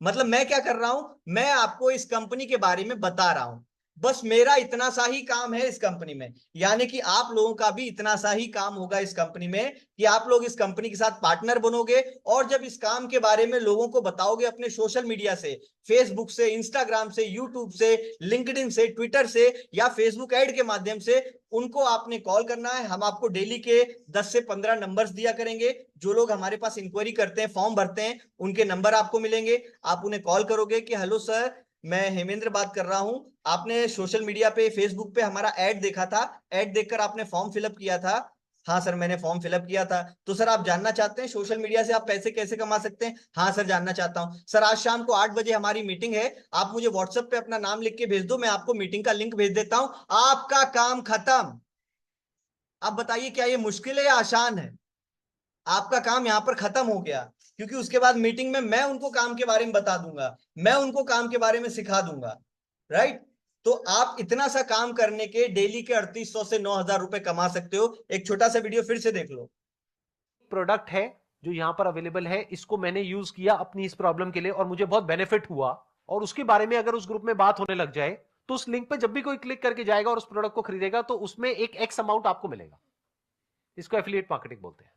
मतलब मैं क्या कर रहा हूं, मैं आपको इस कंपनी के बारे में बता रहा हूं। बस मेरा इतना सा ही काम है इस कंपनी में, यानी कि आप लोगों का भी इतना सा ही काम होगा इस कंपनी में, कि आप लोग इस कंपनी के साथ पार्टनर बनोगे, और जब इस काम के बारे में लोगों को बताओगे अपने सोशल मीडिया से, फेसबुक से, इंस्टाग्राम से, यूट्यूब से, लिंक्डइन से, ट्विटर से, या फेसबुक ऐड के माध्यम से, उनको आपने कॉल करना है। हम आपको डेली के 10 से 15 नंबर्स दिया करेंगे। जो लोग हमारे पास इंक्वायरी करते हैं, फॉर्म भरते हैं, उनके नंबर आपको मिलेंगे। आप उन्हें कॉल करोगे कि हेलो सर, मैं हेमेंद्र बात कर रहा हूं, आपने सोशल मीडिया पे, फेसबुक पे हमारा ऐड देखा था, ऐड देखकर आपने फॉर्म फिलअप किया था। हाँ सर मैंने फॉर्म फिलअप किया था। तो सर आप जानना चाहते हैं सोशल मीडिया से आप पैसे कैसे कमा सकते हैं? हाँ सर जानना चाहता हूं। सर आज शाम को 8 बजे हमारी मीटिंग है, आप मुझे व्हाट्सएप पे अपना नाम लिख के भेज दो, मैं आपको मीटिंग का लिंक भेज देता हूं, आपका काम खत्म। आप बताइए क्या ये मुश्किल है या आसान है? आपका काम यहां पर खत्म हो गया, क्योंकि उसके बाद मीटिंग में मैं उनको काम के बारे में बता दूंगा, मैं उनको काम के बारे में सिखा दूंगा, राइट। तो आप इतना सा काम करने के डेली के 3800 से 9,000 रुपए कमा सकते हो। एक छोटा सा वीडियो फिर से देख लो। प्रोडक्ट है जो यहां पर अवेलेबल है, इसको मैंने यूज किया अपनी इस प्रॉब्लम के लिए और मुझे बहुत बेनिफिट हुआ, और उसके बारे में अगर उस ग्रुप में बात होने लग जाए तो उस लिंक पे जब भी कोई क्लिक करके जाएगा और उस प्रोडक्ट को खरीदेगा तो उसमें एक एक्स अमाउंट आपको मिलेगा। इसको एफिलिएट मार्केटिंग बोलते हैं।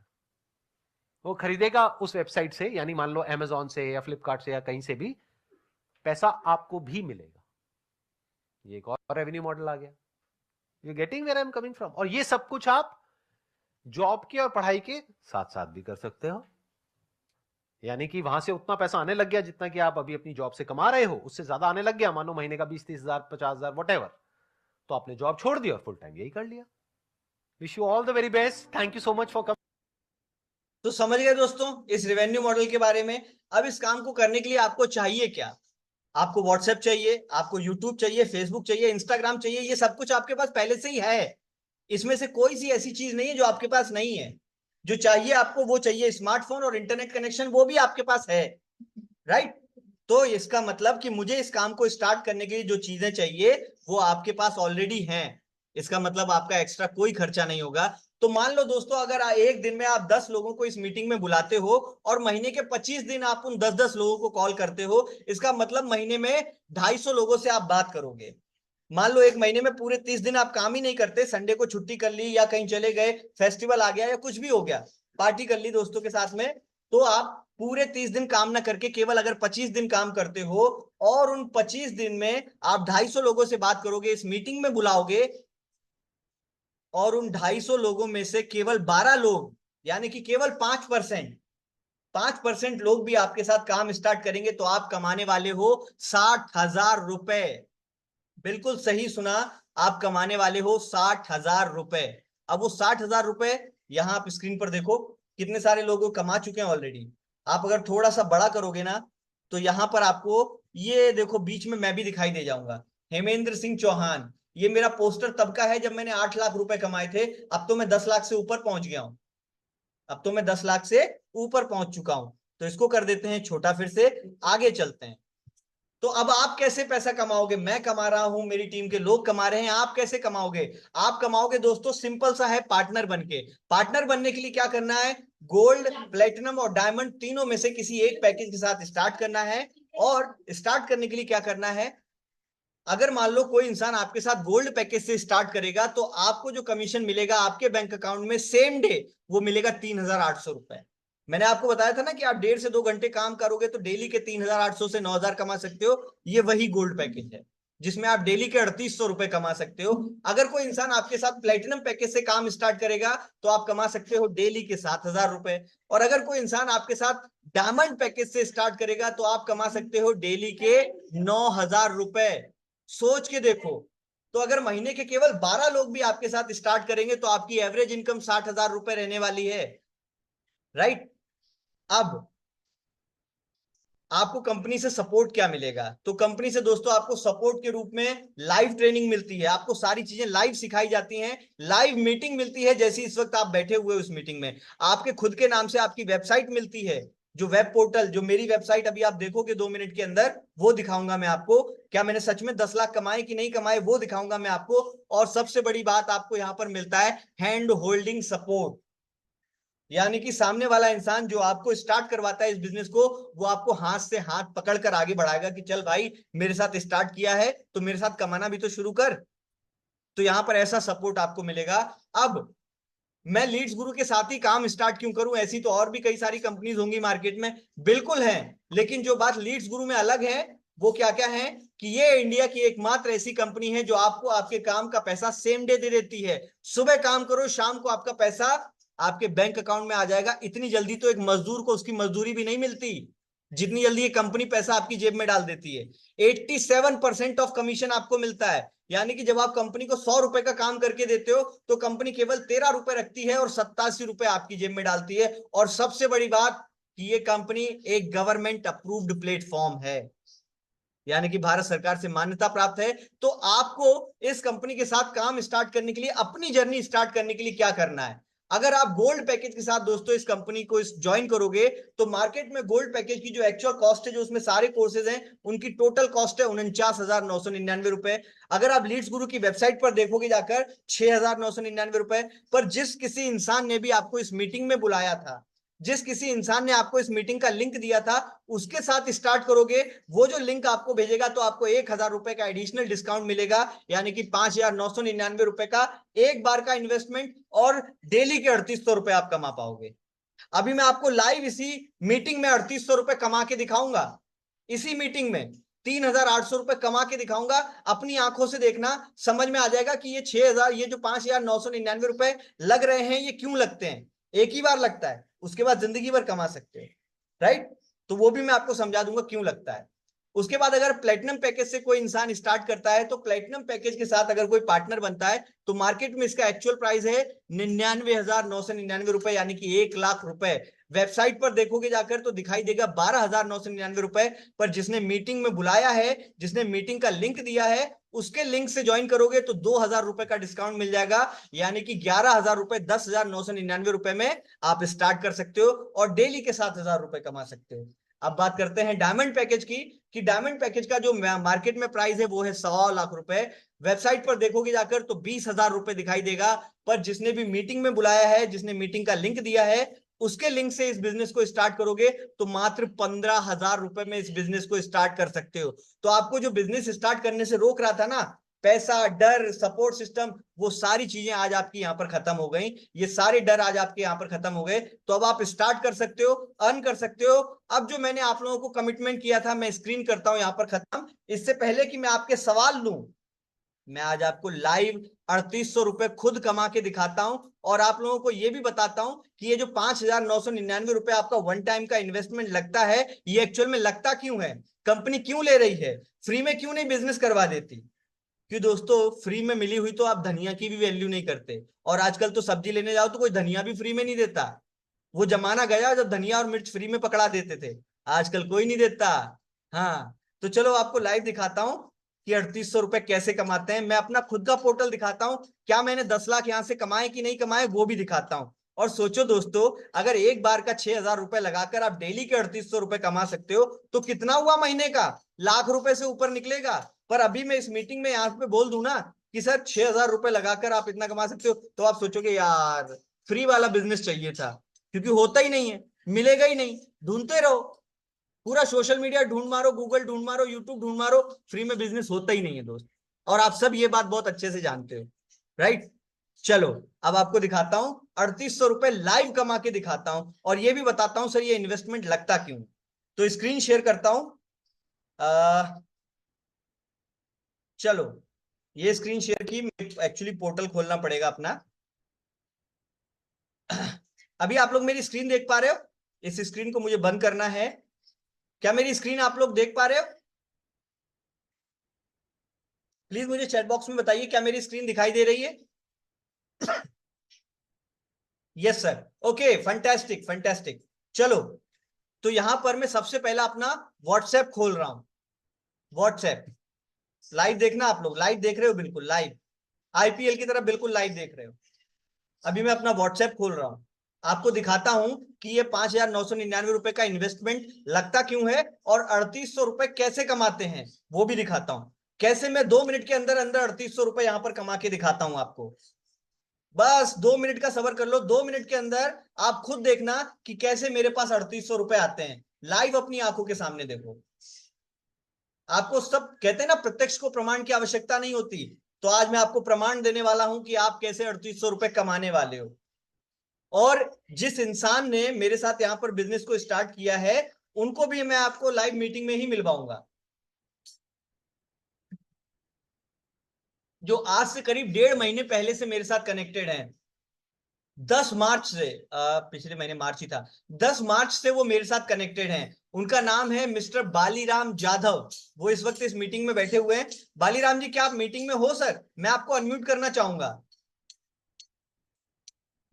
वो खरीदेगा उस वेबसाइट से, यानी मान लो अमेजॉन से या फ्लिपकार्ट से या कहीं से भी, पैसा आपको भी मिलेगा। ये एक और रेवेन्यू मॉडल आ गया। You getting where I am coming from. और ये सब कुछ आप जॉब के और पढ़ाई के साथ साथ भी कर सकते हो। यानी कि वहां से उतना पैसा आने लग गया जितना कि आप अभी अपनी जॉब से कमा रहे हो, उससे ज्यादा आने लग गया, मानो महीने का 20-30 हजार 50 हजार वॉटेवर, तो आपने जॉब छोड़ दी और फुल टाइम यही कर लिया। Wish you all the very best. Thank you so much for coming. तो समझ गए दोस्तों इस रेवेन्यू मॉडल के बारे में। अब इस काम को करने के लिए आपको चाहिए क्या? आपको व्हाट्सएप चाहिए, आपको यूट्यूब चाहिए, फेसबुक चाहिए, इंस्टाग्राम चाहिए, ये सब कुछ आपके पास पहले से ही है। इसमें से कोई सी ऐसी चीज नहीं है जो आपके पास नहीं है। जो चाहिए आपको वो चाहिए, स्मार्टफोन और इंटरनेट कनेक्शन, वो भी आपके पास है, राइट? तो इसका मतलब कि मुझे इस काम को स्टार्ट करने के लिए जो चीजें चाहिए वो आपके पास ऑलरेडी हैं। इसका मतलब आपका एक्स्ट्रा कोई खर्चा नहीं होगा। तो मान लो दोस्तों, अगर एक दिन में आप 10 लोगों को इस मीटिंग में बुलाते हो और महीने के 25 दिन आप उन 10-10 लोगों को कॉल करते हो, इसका मतलब महीने में 250 लोगों से आप बात करोगे। मान लो एक महीने में पूरे 30 दिन आप काम ही नहीं करते, संडे को छुट्टी कर ली या कहीं चले गए, फेस्टिवल आ गया या कुछ भी हो गया, पार्टी कर ली दोस्तों के साथ में, तो आप पूरे 30 दिन काम ना करके केवल अगर 25 दिन काम करते हो और उन 25 दिन में आप 250 लोगों से बात करोगे, इस मीटिंग में बुलाओगे, और उन 250 लोगों में से केवल 12 लोग, यानी कि केवल 5% लोग भी आपके साथ काम स्टार्ट करेंगे, तो आप कमाने वाले हो 60,000 रुपए। बिल्कुल सही सुना, आप कमाने वाले हो 60,000 रुपए। अब वो 60,000 रुपए यहां आप स्क्रीन पर देखो कितने सारे लोग कमा चुके हैं ऑलरेडी। आप अगर थोड़ा सा बड़ा करोगे ना तो यहां पर आपको ये देखो, बीच में मैं भी दिखाई दे जाऊंगा, हेमेंद्र सिंह चौहान। ये मेरा पोस्टर तब का है जब मैंने 8 लाख रुपए कमाए थे। अब तो मैं 10 लाख से ऊपर पहुंच गया हूं। अब तो मैं 10 लाख से ऊपर पहुंच चुका हूं। तो इसको कर देते हैं छोटा, फिर से आगे चलते हैं। तो अब आप कैसे पैसा कमाओगे? मैं कमा रहा हूं, मेरी टीम के लोग कमा रहे हैं, आप कैसे कमाओगे? आप कमाओगे दोस्तों, सिंपल सा है, पार्टनर बनके। पार्टनर बनने के लिए क्या करना है? गोल्ड, प्लेटिनम और डायमंड तीनों में से किसी एक पैकेज के साथ स्टार्ट करना है। और स्टार्ट करने के लिए क्या करना है? अगर मान लो कोई इंसान आपके साथ गोल्ड पैकेज से स्टार्ट करेगा तो आपको जो कमीशन मिलेगा आपके बैंक अकाउंट में सेम डे वो मिलेगा 3,800 रुपए। मैंने आपको बताया था ना कि आप 1.5 से 2 घंटे काम करोगे तो डेली के 3,800 से 9,000 कमा सकते हो। ये वही गोल्ड पैकेज है जिसमें आप डेली के 3,800 रुपए कमा सकते हो। अगर कोई इंसान आपके साथ प्लेटिनम पैकेज से काम स्टार्ट करेगा तो आप कमा सकते हो डेली के 7,000 रुपए। और अगर कोई इंसान आपके साथ डायमंड पैकेज से स्टार्ट करेगा तो आप कमा सकते हो डेली के 9,000 रुपए। सोच के देखो, तो अगर महीने के केवल 12 लोग भी आपके साथ स्टार्ट करेंगे तो आपकी एवरेज इनकम 60,000 रुपए रहने वाली है, राइट? अब आपको कंपनी से सपोर्ट क्या मिलेगा? तो कंपनी से दोस्तों आपको सपोर्ट के रूप में लाइव ट्रेनिंग मिलती है। आपको सारी चीजें लाइव सिखाई जाती हैं, लाइव मीटिंग मिलती है, जैसे इस वक्त आप बैठे हुए उस मीटिंग में। आपके खुद के नाम से आपकी वेबसाइट मिलती है, जो वेब पोर्टल, जो मेरी वेबसाइट अभी आप देखोगे 2 मिनट के अंदर, वो दिखाऊंगा मैं आपको। क्या मैंने सच में 10 लाख कमाए कि नहीं कमाए वो दिखाऊंगा मैं आपको। और सबसे बड़ी बात आपको यहां पर मिलता है हैंड होल्डिंग सपोर्ट, यानी कि सामने वाला इंसान जो आपको स्टार्ट करवाता है इस बिजनेस को, वो आपको हाथ से हाथ पकड़कर आगे बढ़ाएगा कि चल भाई, मेरे साथ स्टार्ट किया है तो मेरे साथ कमाना भी तो शुरू कर। तो यहां पर ऐसा सपोर्ट आपको मिलेगा। अब मैं लीड्स गुरु के साथ ही काम स्टार्ट क्यों करूं? ऐसी तो और भी कई सारी कंपनीज होंगी मार्केट में, बिल्कुल है, लेकिन जो बात लीड्स गुरु में अलग है वो क्या क्या है कि ये इंडिया की एकमात्र ऐसी कंपनी है जो आपको आपके काम का पैसा सेम डे दे देती है। सुबह काम करो, शाम को आपका पैसा आपके बैंक अकाउंट में आ जाएगा। इतनी जल्दी तो एक मजदूर को उसकी मजदूरी भी नहीं मिलती जितनी जल्दी ये कंपनी पैसा आपकी जेब में डाल देती है। 87% ऑफ कमीशन आपको मिलता है, यानी कि जब आप कंपनी को 100 रुपए का काम करके देते हो तो कंपनी केवल 13 रुपए रखती है और 87 रुपए आपकी जेब में डालती है। और सबसे बड़ी बात कि ये कंपनी एक गवर्नमेंट अप्रूव्ड प्लेटफॉर्म है, यानी कि भारत सरकार से मान्यता प्राप्त है। तो आपको इस कंपनी के साथ काम स्टार्ट करने के लिए, अपनी जर्नी स्टार्ट करने के लिए क्या करना है? अगर आप गोल्ड पैकेज के साथ दोस्तों इस कंपनी को ज्वाइन करोगे तो मार्केट में गोल्ड पैकेज की जो एक्चुअल कॉस्ट है, जो उसमें सारे कोर्सेज हैं, उनकी टोटल कॉस्ट है 49,999 रुपए। अगर आप लीड्स गुरु की वेबसाइट पर देखोगे जाकर 6,999 रुपए। पर जिस किसी इंसान ने भी आपको इस मीटिंग में बुलाया था, जिस किसी इंसान ने आपको इस मीटिंग का लिंक दिया था उसके साथ स्टार्ट करोगे, वो जो लिंक आपको भेजेगा तो आपको 1,000 रुपए का एडिशनल डिस्काउंट मिलेगा, यानी कि 5,999 रुपए का एक बार का इन्वेस्टमेंट, और डेली के 3,800 रुपए आप कमा पाओगे। अभी मैं आपको लाइव इसी मीटिंग में 3,800 रुपए कमा के दिखाऊंगा। इसी मीटिंग में 3,800 रुपए कमा के दिखाऊंगा। अपनी आंखों से देखना, समझ में आ जाएगा कि ये 6,000, ये जो 5,999 रुपए लग रहे हैं ये क्यों लगते हैं। एक ही बार लगता है, उसके बाद जिंदगी भर कमा सकते हो, राइट। तो वो भी मैं आपको समझा दूंगा क्यों लगता है। उसके बाद अगर प्लेटिनम पैकेज से कोई इंसान स्टार्ट करता है, तो प्लेटिनम पैकेज के साथ अगर कोई पार्टनर बनता है तो मार्केट में इसका एक्चुअल प्राइस है 99,999 रुपए, यानी कि 1,00,000 रुपए। वेबसाइट पर देखोगे जाकर तो दिखाई देगा 12,999 रुपए, पर जिसने मीटिंग में बुलाया है, जिसने मीटिंग का लिंक दिया है, उसके लिंक से ज्वाइन करोगे तो 2,000 रुपए का डिस्काउंट मिल जाएगा, यानी कि 11,000 रुपए, 10,999 रुपए में आप स्टार्ट कर सकते हो और डेली के 7,000 रुपए कमा सकते हो। अब बात करते हैं डायमंड पैकेज की, कि डायमंड पैकेज का जो मार्केट में प्राइस है वो है 1,00,000 रुपए। वेबसाइट पर देखोगे जाकर तो 20,000 रुपए दिखाई देगा, पर जिसने भी मीटिंग में बुलाया है, जिसने मीटिंग का लिंक दिया है, उसके लिंक से इस बिजनेस को स्टार्ट करोगे तो मात्र 15,000 रुपए में इस बिजनेस को स्टार्ट कर सकते हो। तो आपको जो बिजनेस स्टार्ट करने से रोक रहा था ना, पैसा, डर, सपोर्ट सिस्टम, वो सारी चीजें आज आपकी यहां पर खत्म हो गई। ये सारे डर आज आपके यहां पर खत्म हो गए, तो अब आप स्टार्ट कर सकते हो, अर्न कर सकते हो। अब जो मैंने आप लोगों को कमिटमेंट किया था, मैं स्क्रीन करता हूं यहां पर खत्म। इससे पहले कि मैं आपके सवाल लूं, मैं आज आपको लाइव 3,800 रुपए खुद कमा के दिखाता हूं, और आप लोगों को यह भी बताता हूं कि ये जो 5,999 रुपए आपका वन टाइम का इन्वेस्टमेंट लगता है, ये एक्चुअल में लगता क्यों है, कंपनी क्यों ले रही है, फ्री में क्यों नहीं बिजनेस करवा देती। कि दोस्तों, फ्री में मिली हुई तो आप धनिया की भी वैल्यू नहीं करते, और आजकल तो सब्जी लेने जाओ तो कोई धनिया भी फ्री में नहीं देता। वो जमाना गया जब धनिया और मिर्च फ्री में पकड़ा देते थे, आजकल कोई नहीं देता। हाँ, तो चलो आपको लाइव दिखाता हूं कि 3,800 रुपए कैसे कमाते हैं। मैं अपना खुद का पोर्टल दिखाता हूं, क्या मैंने 10 लाख यहां से कमाए कि नहीं कमाए वो भी दिखाता हूं। और सोचो दोस्तों, अगर एक बार का 6,000 रुपए लगाकर आप डेली के 3,800 रुपए कमा सकते हो, तो कितना हुआ महीने का, लाख रुपए से ऊपर निकलेगा। पर अभी मैं इस मीटिंग में यहाँ पे बोल दूं ना कि सर 6,000 रुपए लगाकर आप इतना कमा सकते हो, तो आप सोचोगे यार फ्री वाला बिजनेस चाहिए था, क्योंकि होता ही नहीं है, मिलेगा ही नहीं। ढूंढते रहो, पूरा सोशल मीडिया ढूंढ मारो, गूगल ढूंढ मारो, यूट्यूब ढूंढ मारो, फ्री में बिजनेस होता ही नहीं है दोस्त। और आप सब ये बात बहुत अच्छे से जानते हो, राइट। चलो अब आपको दिखाता हूं 3,800 रुपए लाइव कमा के दिखाता हूं, और ये भी बताता हूं सर ये इन्वेस्टमेंट लगता क्यों। तो स्क्रीन शेयर करता हूं। चलो ये स्क्रीन शेयर की, एक्चुअली पोर्टल खोलना पड़ेगा अपना। अभी आप लोग मेरी स्क्रीन देख पा रहे हो? इस स्क्रीन को मुझे बंद करना है। क्या मेरी स्क्रीन आप लोग देख पा रहे हो? प्लीज मुझे चैट बॉक्स में बताइए, क्या मेरी स्क्रीन दिखाई दे रही है? Yes sir, okay, fantastic fantastic. चलो, तो यहां पर मैं सबसे पहला अपना व्हाट्सएप खोल रहा हूं। व्हाट्सएप लाइव देखना, आप लोग लाइव देख रहे हो, बिल्कुल लाइव, आईपीएल की तरह बिल्कुल लाइव देख रहे हो। अभी मैं अपना व्हाट्सएप खोल रहा हूं, आपको दिखाता हूं कि ये 5,999 रुपए का इन्वेस्टमेंट लगता क्यों है, और 3,800 रुपए कैसे कमाते हैं वो भी दिखाता हूं। कैसे मैं 2 मिनट के अंदर अंदर 3,800 रुपए यहां पर कमा के दिखाता हूं आपको। बस 2 मिनट का सबर कर लो, 2 मिनट के अंदर आप खुद देखना कि कैसे मेरे पास 3,800 रुपए आते हैं। लाइव अपनी आंखों के सामने देखो। आपको सब कहते हैं ना, प्रत्यक्ष को प्रमाण की आवश्यकता नहीं होती, तो आज मैं आपको प्रमाण देने वाला हूं कि आप कैसे 3,800 रुपए कमाने वाले हो। और जिस इंसान ने मेरे साथ यहां पर बिजनेस को स्टार्ट किया है, उनको भी मैं आपको लाइव मीटिंग में ही मिलवाऊंगा, जो आज से करीब 1.5 महीने पहले से मेरे साथ कनेक्टेड हैं। 10 मार्च से, पिछले महीने मार्च ही था, 10 मार्च से वो मेरे साथ कनेक्टेड हैं। उनका नाम है मिस्टर बालीराम जाधव। वो इस वक्त इस मीटिंग में बैठे हुए हैं। बालीराम जी, क्या आप मीटिंग में हो सर? मैं आपको अनम्यूट करना चाहूंगा।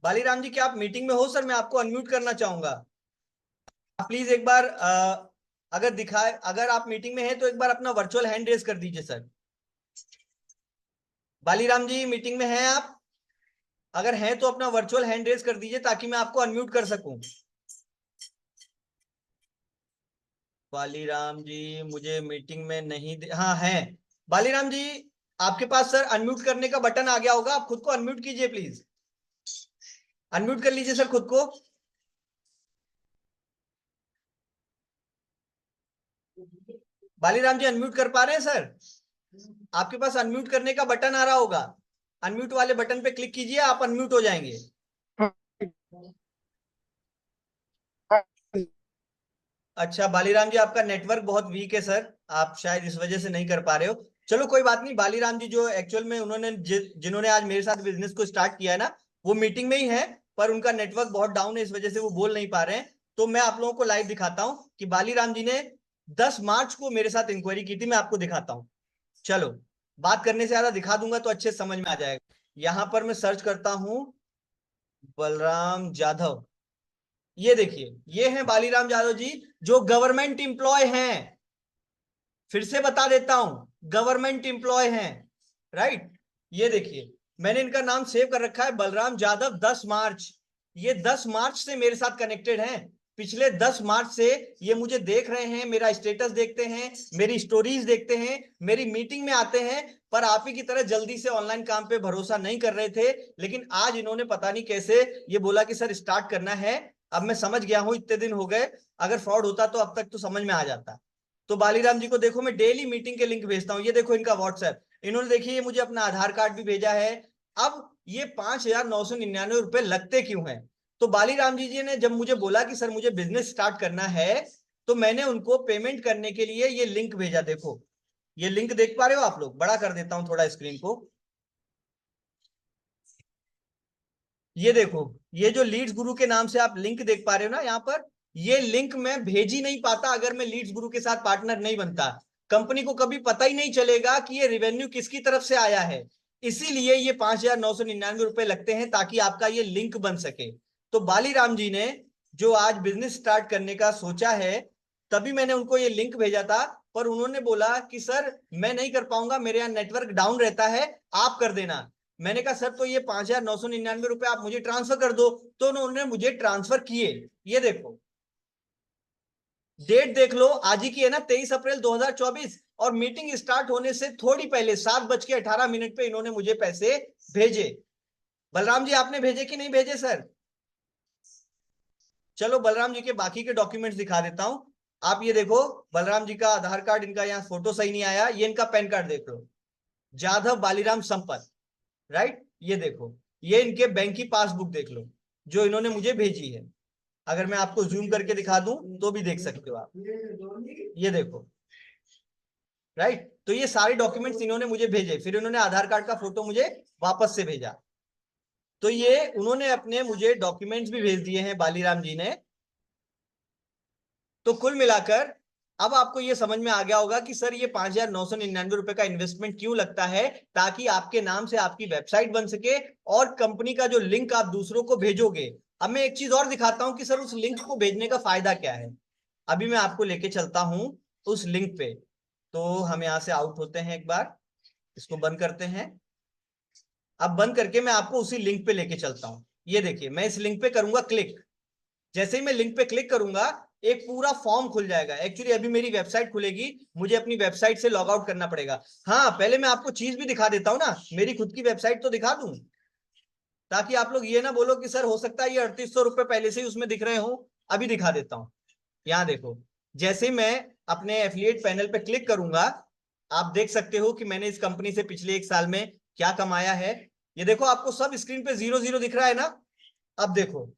बालीराम जी, क्या आप मीटिंग में हो सर? मैं आपको अनम्यूट करना चाहूंगा। आप प्लीज एक बार अगर आप मीटिंग में हैं तो एक बार अपना वर्चुअल हैंड रेज कर दीजिए सर। बालीराम जी, मीटिंग में हैं आप? अगर हैं तो अपना वर्चुअल हैंड रेज कर दीजिए ताकि मैं आपको अनम्यूट कर सकूं। बालीराम जी मुझे मीटिंग में नहीं हाँ हैं। बालीराम जी, आपके पास सर अनम्यूट करने का बटन आ गया होगा, आप खुद को अनम्यूट कीजिए प्लीज। अनम्यूट कर लीजिए सर खुद को। बालीराम जी अनम्यूट कर पा रहे हैं सर? आपके पास अनम्यूट करने का बटन आ रहा होगा, अनम्यूट वाले बटन पे क्लिक कीजिए, आप अनम्यूट हो जाएंगे। अच्छा बालीराम जी आपका नेटवर्क बहुत वीक है सर, आप शायद इस वजह से नहीं कर पा रहे हो। चलो कोई बात नहीं, बालीराम जी जो एक्चुअल में उन्होंने जिन्होंने आज मेरे साथ बिजनेस को स्टार्ट किया है ना, वो मीटिंग में ही है, पर उनका नेटवर्क बहुत डाउन है, इस वजह से वो बोल नहीं पा रहे हैं। तो मैं आप लोगों को लाइव दिखाता हूँ कि बालीराम जी ने 10 मार्च को मेरे साथ इंक्वायरी की थी, मैं आपको दिखाता हूँ। चलो बात करने से ज्यादा दिखा दूंगा तो अच्छे समझ में आ जाएगा। यहां पर मैं सर्च करता हूं बलराम जाधव, ये देखिए ये हैं बालीराम जाधव जी जो गवर्नमेंट एम्प्लॉय हैं। फिर से बता देता हूं, गवर्नमेंट एम्प्लॉय हैं, राइट। ये देखिए मैंने इनका नाम सेव कर रखा है बलराम जाधव 10 मार्च। ये 10 मार्च से मेरे साथ कनेक्टेड हैं, पिछले 10 मार्च से ये मुझे देख रहे हैं, मेरा स्टेटस देखते हैं, मेरी स्टोरीज देखते हैं, मेरी मीटिंग में आते हैं, पर आप ही की तरह जल्दी से ऑनलाइन काम पे भरोसा नहीं कर रहे थे। लेकिन आज इन्होंने पता नहीं कैसे ये बोला कि सर स्टार्ट करना है। अब मैं समझ गया हूं, इतने दिन हो गए, अगर फ्रॉड होता तो अब तक तो समझ में आ जाता। तो बालीराम जी को देखो मैं डेली मीटिंग के लिंक भेजता हूँ, ये देखो इनका व्हाट्सएप, इन्होंने देखिए मुझे अपना आधार कार्ड भी भेजा है। अब ये 5,999 रुपए लगते क्यों हैं? तो बालीराम जी ने जब मुझे बोला कि सर मुझे बिजनेस स्टार्ट करना है, तो मैंने उनको पेमेंट करने के लिए ये लिंक भेजा। देखो ये लिंक देख पा रहे हो आप लोग, बड़ा कर देता हूं थोड़ा स्क्रीन को। ये देखो ये जो लीड्स गुरु के नाम से आप लिंक देख पा रहे हो ना यहाँ पर, ये लिंक मैं भेज ही नहीं पाता अगर मैं लीड्स गुरु के साथ पार्टनर नहीं बनता। कंपनी को कभी पता ही नहीं चलेगा कि ये रेवेन्यू किसकी तरफ से आया है। इसीलिए ये 5,999 रुपए लगते हैं ताकि आपका ये लिंक बन सके। तो बालीराम जी ने जो आज बिजनेस स्टार्ट करने का सोचा है, तभी मैंने उनको ये लिंक भेजा था, पर उन्होंने बोला कि सर मैं नहीं कर पाऊंगा, मेरे यहाँ नेटवर्क डाउन रहता है, आप कर देना। मैंने कहा सर तो ये 5,999 रुपए आप मुझे ट्रांसफर कर दो। तो उन्होंने मुझे ट्रांसफर किए। ये देखो डेट देख लो, आज ही की है ना, 23 अप्रैल 2024, और मीटिंग स्टार्ट होने से थोड़ी पहले 7:18 पे इन्होंने मुझे पैसे भेजे। बलराम जी आपने भेजे कि नहीं भेजे सर? चलो बलराम जी के बाकी के डॉक्यूमेंट्स दिखा देता हूं। आप ये देखो बलराम जी का आधार कार्ड, इनका यहाँ फोटो सही नहीं आया, ये इनका पैन कार्ड देख लो, जाधव बालीराम संपत, राइट। ये देखो ये इनके बैंक की पासबुक देख लो जो इन्होंने मुझे भेजी है। अगर मैं आपको जूम करके दिखा दूं तो भी देख सकते हो आप, ये देखो, राइट। तो ये सारे डॉक्यूमेंट्स इन्होंने मुझे भेजे, फिर इन्होंने आधार कार्ड का फोटो मुझे वापस से भेजा। तो ये उन्होंने अपने मुझे डॉक्यूमेंट्स भी भेज दिए हैं बालीराम जी ने। तो कुल मिलाकर अब आपको ये समझ में आ गया होगा कि सर ये 5,999 रुपए का इन्वेस्टमेंट क्यों लगता है, ताकि आपके नाम से आपकी वेबसाइट बन सके और कंपनी का जो लिंक आप दूसरों को भेजोगे। अब मैं एक चीज और दिखाता हूं कि सर उस लिंक को भेजने का फायदा क्या है। अभी मैं आपको लेके चलता हूं उस लिंक पे। तो हम यहां से आउट होते हैं, एक बार इसको बंद करते हैं। अब बंद करके मैं आपको उसी लिंक पे लेके चलता हूं। ये देखिए मैं इस लिंक पे करूंगा क्लिक, जैसे ही मैं लिंक पे क्लिक करूंगा एक पूरा फॉर्म खुल जाएगा। एक्चुअली अभी मेरी वेबसाइट खुलेगी, मुझे अपनी वेबसाइट से लॉग आउट करना पड़ेगा। हाँ पहले मैं आपको चीज भी दिखा देता हूं ना, मेरी खुद की वेबसाइट तो दिखा दूं, ताकि आप लोग ये ना बोलो कि सर हो सकता है ये 3,800 रुपए पहले से ही उसमें दिख रहे हो। अभी दिखा देता हूं, यहाँ देखो, जैसे मैं अपने एफिलिएट पैनल पे क्लिक करूंगा, आप देख सकते हो कि मैंने इस कंपनी से पिछले 1 साल में क्या कमाया है। ये देखो आपको सब स्क्रीन पे 0 0 दिख रहा है ना। अब देखो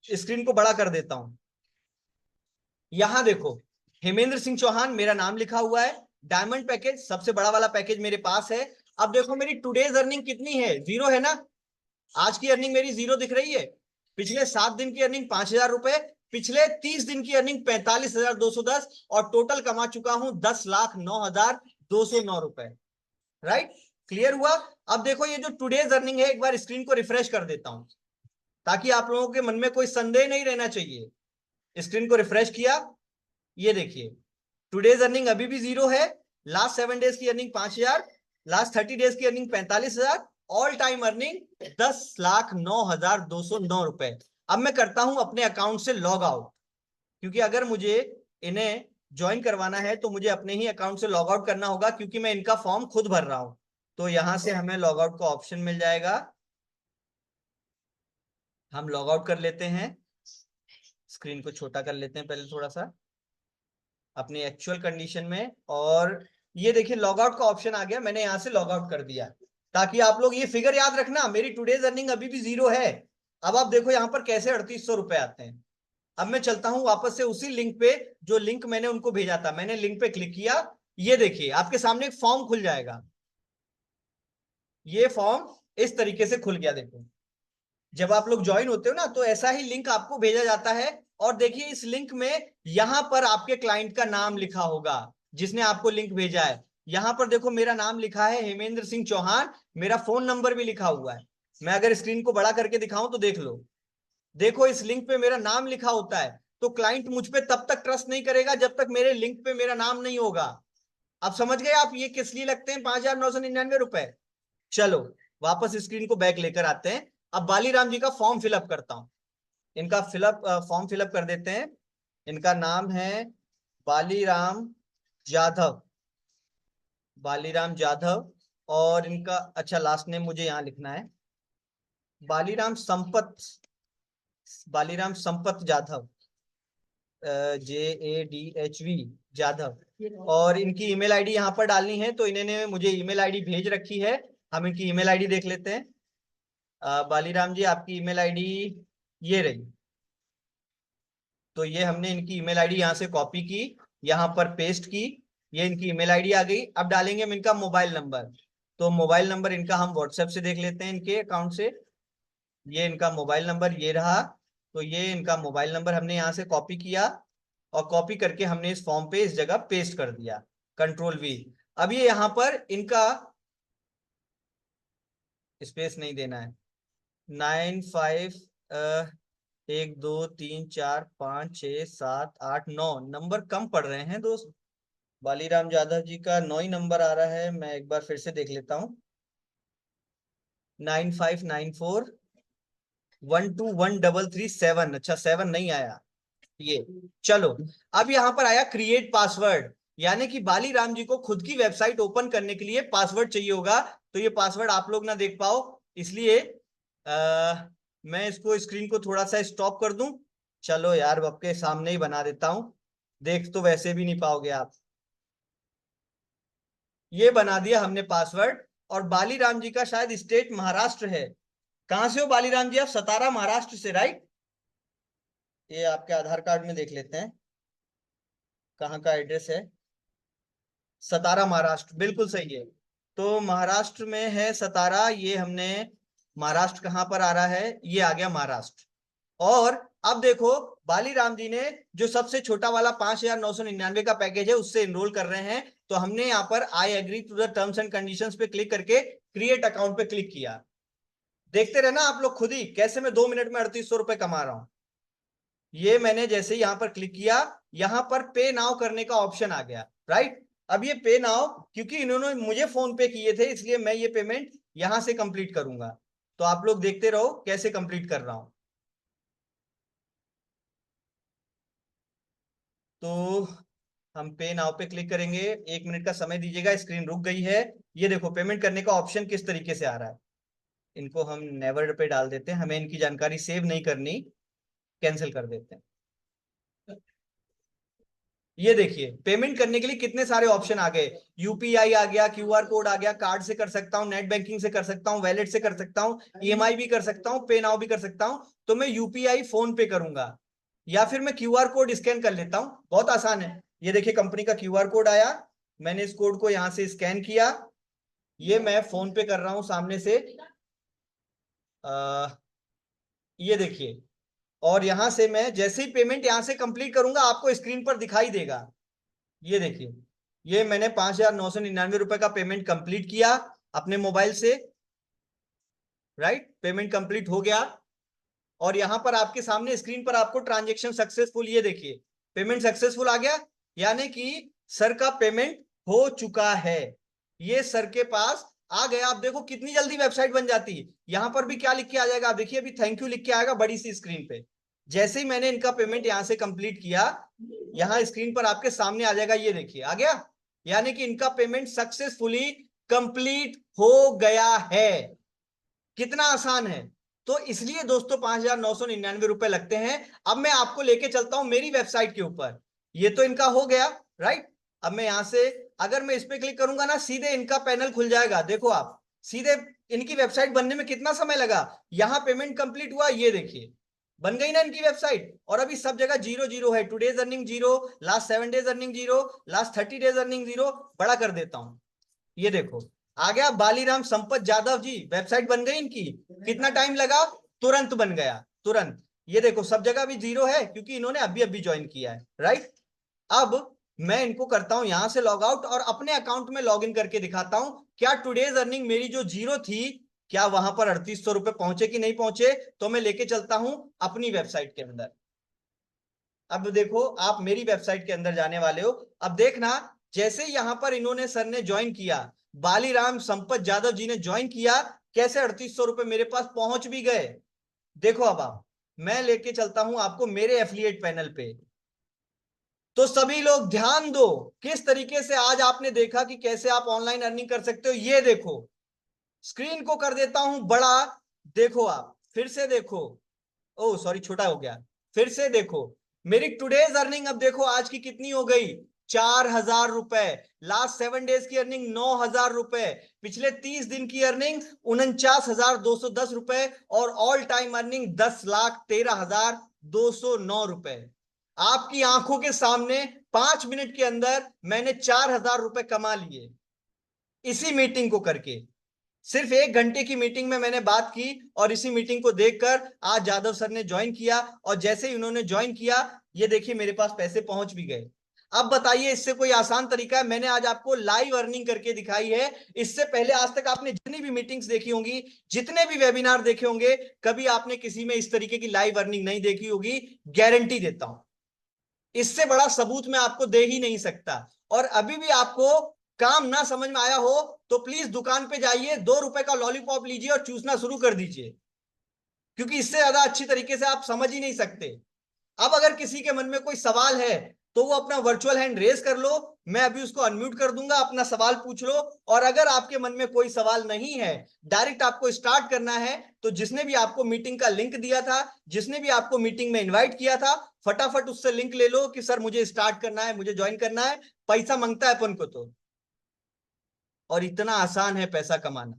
स्क्रीन को बड़ा कर देता हूं, यहां देखो हेमेंद्र सिंह चौहान मेरा नाम लिखा हुआ है, डायमंड पैकेज सबसे बड़ा वाला पैकेज मेरे पास है। अब देखो मेरी टुडेज अर्निंग कितनी है, 0 है ना। आज की अर्निंग मेरी 0 दिख रही है। पिछले 7 दिन की अर्निंग 5,000 रुपए, पिछले 30 दिन की अर्निंग 45,210, और टोटल कमा चुका हूं 10,09,209 रुपए, राइट। क्लियर हुआ? अब देखो ये जो टुडेज अर्निंग है, एक बार स्क्रीन को रिफ्रेश कर देता हूं ताकि आप लोगों के मन में कोई संदेह नहीं रहना चाहिए। स्क्रीन को रिफ्रेश किया, ये देखिए टुडेज अर्निंग अभी भी 0 है। लास्ट 7 डेज की अर्निंग 5,000, लास्ट 30 डेज की अर्निंग 45,000, ऑल टाइम अर्निंग 10,09,209 रुपए। अब मैं करता हूं अपने अकाउंट से लॉग आउट, क्योंकि अगर मुझे इन्हें ज्वाइन करवाना है तो मुझे अपने ही अकाउंट से लॉग आउट करना होगा, क्योंकि मैं इनका फॉर्म खुद भर रहा हूं। तो यहां से हमें लॉग आउट का ऑप्शन मिल जाएगा, हम लॉग आउट कर लेते हैं। स्क्रीन को छोटा कर लेते हैं पहले थोड़ा सा। अपनी एक्चुअल कंडीशन में, और ये देखिए लॉग आउट का ऑप्शन आ गया, मैंने यहां से लॉग आउट कर दिया, ताकि आप लोग ये फिगर याद रखना, मेरी टुडेज अर्निंग अभी भी 0 है। अब आप देखो यहाँ पर कैसे 3800 रुपए आते हैं। अब मैं चलता हूं वापस से उसी लिंक पे, जो लिंक मैंने उनको भेजा था। मैंने लिंक पे क्लिक किया, ये देखिए आपके सामने एक फॉर्म खुल जाएगा। ये फॉर्म इस तरीके से खुल गया। देखो जब आप लोग ज्वाइन होते हो ना, तो ऐसा ही लिंक आपको भेजा जाता है। और देखिए इस लिंक में यहां पर आपके क्लाइंट का नाम लिखा होगा, जिसने आपको लिंक भेजा है। यहां पर देखो मेरा नाम लिखा है हेमेंद्र सिंह चौहान, मेरा फोन नंबर भी लिखा हुआ है। मैं अगर स्क्रीन को बड़ा करके दिखाऊं तो देख लो, देखो इस लिंक पे मेरा नाम लिखा होता है। तो क्लाइंट मुझ पे तब तक ट्रस्ट नहीं करेगा जब तक मेरे लिंक पे मेरा नाम नहीं होगा। अब समझ गए आप ये किस लिए लगते हैं 5,999 रुपए। चलो वापस स्क्रीन को बैक लेकर आते हैं। अब बालीराम जी का फॉर्म फिलअप करता हूं, इनका फॉर्म फिलअप कर देते हैं। इनका नाम है बालीराम जाधव, बालीराम जाधव, और इनका अच्छा लास्ट नेम मुझे यहां लिखना है, बालीराम संपत, बालीराम संपत जाधव, JADHV जाधव। और इनकी ईमेल आईडी यहाँ पर डालनी है, तो इन्होंने मुझे ईमेल आईडी भेज रखी है। हम इनकी ईमेल आईडी देख लेते हैं। बालीराम जी आपकी ईमेल आईडी ये रही। तो ये हमने इनकी ईमेल आईडी यहाँ से कॉपी की, यहाँ पर पेस्ट की, ये इनकी ईमेल आईडी आ गई। अब डालेंगे हम इनका मोबाइल नंबर। तो मोबाइल नंबर इनका हम व्हाट्सएप से देख लेते हैं, इनके अकाउंट से। ये इनका मोबाइल नंबर ये रहा। तो ये इनका मोबाइल नंबर हमने यहाँ से कॉपी किया, और कॉपी करके हमने इस फॉर्म पे इस जगह पेस्ट कर दिया, Ctrl+V। अब ये यहाँ पर इनका स्पेस नहीं देना है। 95 1 2 3 4 5 6 7 8 9 नंबर कम पड़ रहे हैं दोस्त। बालीराम जाधव जी का 9 ही नंबर आ रहा है। मैं एक बार फिर से देख लेता हूँ। 9594 12133 अच्छा 7 नहीं आया ये। चलो अब यहाँ पर आया क्रिएट पासवर्ड, यानी कि बालीराम जी को खुद की वेबसाइट ओपन करने के लिए पासवर्ड चाहिए होगा। तो ये पासवर्ड आप लोग ना देख पाओ, इसलिए मैं इसको स्क्रीन को थोड़ा सा स्टॉप कर दूं। चलो यार आपके सामने ही बना देता हूं, देख तो वैसे भी नहीं पाओगे आप। ये बना दिया हमने पासवर्ड। और बालीराम जी का शायद स्टेट महाराष्ट्र है। कहां से हो बालीराम जी आप? सतारा महाराष्ट्र से, राइट? ये आपके आधार कार्ड में देख लेते हैं कहाँ का एड्रेस है। सतारा महाराष्ट्र, बिल्कुल सही है। तो महाराष्ट्र में है सतारा। ये हमने महाराष्ट्र कहाँ पर आ रहा है? ये आ गया महाराष्ट्र। और अब देखो बालीराम जी ने जो सबसे छोटा वाला 5,999 का पैकेज है उससे एनरोल कर रहे हैं। तो हमने यहाँ पर I agree to the terms and conditions पे क्लिक करके क्रिएट अकाउंट पे क्लिक किया। देखते रहना आप लोग खुद ही कैसे मैं 2 मिनट में 3800 रुपए कमा रहा हूं। ये मैंने जैसे ही यहां पर क्लिक किया, यहां पर पे नाउ करने का ऑप्शन आ गया, राइट? अब ये पे नाउ क्योंकि इन्होंने मुझे फोन पे किए थे, इसलिए मैं ये पेमेंट यहां से कंप्लीट करूंगा। तो आप लोग देखते रहो कैसे कंप्लीट कर रहा हूं। तो हम पे नाउ पे क्लिक करेंगे, 1 मिनट का समय दीजिएगा, स्क्रीन रुक गई है। ये देखो पेमेंट करने का ऑप्शन किस तरीके से आ रहा है। इनको हम नेवर पे डाल देते हैं, हमें इनकी जानकारी सेव नहीं करनी, कैंसिल कर देते हैं। ये देखिए पेमेंट करने के लिए कितने सारे ऑप्शन आ गए। यूपीआई आ गया, क्यूआर कोड आ गया, कार्ड से कर सकता हूं, नेट बैंकिंग से कर सकता हूं, वैलेट से कर सकता हूं, ईएमआई भी कर सकता हूं, पे नाउ भी कर सकता हूं। तो मैं यूपीआई फोन पे करूंगा, या फिर मैं क्यूआर कोड स्कैन कर लेता हूं। बहुत आसान है। ये देखिए कंपनी का क्यूआर कोड आया, मैंने इस कोड को यहां से स्कैन किया। ये मैं फोन पे कर रहा हूं सामने से। ये देखिए, और यहां से मैं जैसे ही पेमेंट यहां से कंप्लीट करूंगा आपको स्क्रीन पर दिखाई देगा। ये देखिए, ये मैंने 5,999 रुपए का पेमेंट कंप्लीट किया अपने मोबाइल से, राइट? पेमेंट कंप्लीट हो गया। और यहां पर आपके सामने स्क्रीन पर आपको ट्रांजेक्शन सक्सेसफुल, ये देखिए पेमेंट सक्सेसफुल आ गया, यानी कि सर का पेमेंट हो चुका है। ये सर के पास आ गया। आप देखो कितनी जल्दी वेबसाइट बन जाती है। यहां पर भी क्या लिख के आ जाएगा, आप देखिए अभी थैंक यू लिख के आएगा बड़ी सी स्क्रीन पे। जैसे ही मैंने इनका पेमेंट यहां से कंप्लीट किया, यहां स्क्रीन पर आपके सामने आ जाएगा, ये देखिए आ गया, यानी कि इनका पेमेंट सक्सेसफुली कंप्लीट हो गया है। कितना आसान है। तो इसलिए दोस्तों 5,999 रुपए लगते हैं। अब मैं आपको लेके चलता हूं मेरी वेबसाइट के ऊपर। ये तो इनका हो गया, राइट। अब मैं यहां से अगर मैं इस पे क्लिक करूंगा ना, सीधे इनका पैनल खुल जाएगा। देखो आप सीधे इनकी वेबसाइट बनने में कितना समय लगा, यहां पेमेंट कंप्लीट हुआ, ये देखिए बन गई ना इनकी वेबसाइट। और अभी सब जगह 0 है, today's earning 0, last 7 days earning 0, last 30 days earning 0। बड़ा कर देता हूं, ये देखो आ गया बालीराम संपत जाधव जी, वेबसाइट बन गई इनकी। कितना टाइम लगा, तुरंत बन गया, तुरंत। ये देखो सब जगह भी 0 है क्योंकि इन्होंने अभी अभी ज्वाइन किया है, राइट। अब मैं इनको करता हूं यहां से लॉग आउट और अपने अकाउंट में लॉग इन करके दिखाता हूं क्या टुडेज अर्निंग मेरी जो 0 थी, क्या वहां पर 3800 रुपए पहुंचे कि नहीं पहुंचे। तो मैं लेके चलता हूं अपनी वेबसाइट के अंदर। अब देखो आप मेरी वेबसाइट के अंदर जाने वाले हो। अब देखना जैसे यहां पर इन्होंने सर ने ज्वाइन किया, बालीराम संपत जाधव जी ने ज्वाइन किया, कैसे 3800 रुपए मेरे पास पहुंच भी गए। देखो अब आप, मैं लेके चलता हूं आपको मेरे एफिलिएट पैनल पे। तो सभी लोग ध्यान दो, किस तरीके से आज आपने देखा कि कैसे आप ऑनलाइन अर्निंग कर सकते हो। ये देखो स्क्रीन को कर देता हूं बड़ा, देखो आप फिर से देखो, ओ सॉरी छोटा हो गया, फिर से देखो मेरी टुडेज अर्निंग। अब देखो आज की कितनी हो गई, 4000 रुपए। लास्ट 7 डेज की अर्निंग 9000 रुपए। पिछले 30 दिन की अर्निंग 49,210 रुपए। और ऑल टाइम अर्निंग 10,13,209 रुपए। आपकी आंखों के सामने 5 मिनट के अंदर मैंने 4000 रुपए कमा लिए इसी मीटिंग को करके। सिर्फ 1 घंटे की मीटिंग में मैंने बात की और इसी मीटिंग को देखकर आज जाधव सर ने ज्वाइन किया। और जैसे ही उन्होंने ज्वाइन किया, ये देखिए मेरे पास पैसे पहुंच भी गए। अब बताइए इससे कोई आसान तरीका है। मैंने आज आपको लाइव अर्निंग करके दिखाई है। इससे पहले आज तक आपने जितनी भी मीटिंग्स देखी होंगी, जितने भी वेबिनार देखे होंगे, कभी आपने किसी में इस तरीके की लाइव अर्निंग नहीं देखी होगी, गारंटी देता हूं। इससे बड़ा सबूत मैं आपको दे ही नहीं सकता। और अभी भी आपको काम ना समझ में आया हो तो प्लीज दुकान पे जाइए, 2 रुपए का लॉलीपॉप लीजिए और चूसना शुरू कर दीजिए, क्योंकि इससे ज्यादा अच्छी तरीके से आप समझ ही नहीं सकते। अब अगर किसी के मन में कोई सवाल है तो वो अपना वर्चुअल हैंड रेज कर लो, मैं अभी उसको अनम्यूट कर दूंगा, अपना सवाल पूछ लो। और अगर आपके मन में कोई सवाल नहीं है, डायरेक्ट आपको स्टार्ट करना है, तो जिसने भी आपको मीटिंग का लिंक दिया था, जिसने भी आपको मीटिंग में इन्वाइट किया था, फटाफट उससे लिंक ले लो कि सर मुझे स्टार्ट करना है, मुझे ज्वाइन करना है। पैसा मांगता है अपन को तो, और इतना आसान है पैसा कमाना।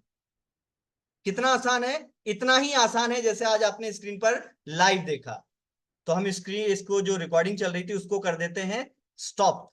कितना आसान है, इतना ही आसान है जैसे आज आपने स्क्रीन पर लाइव देखा। तो हम स्क्रीन इसको जो रिकॉर्डिंग चल रही थी उसको कर देते हैं स्टॉप।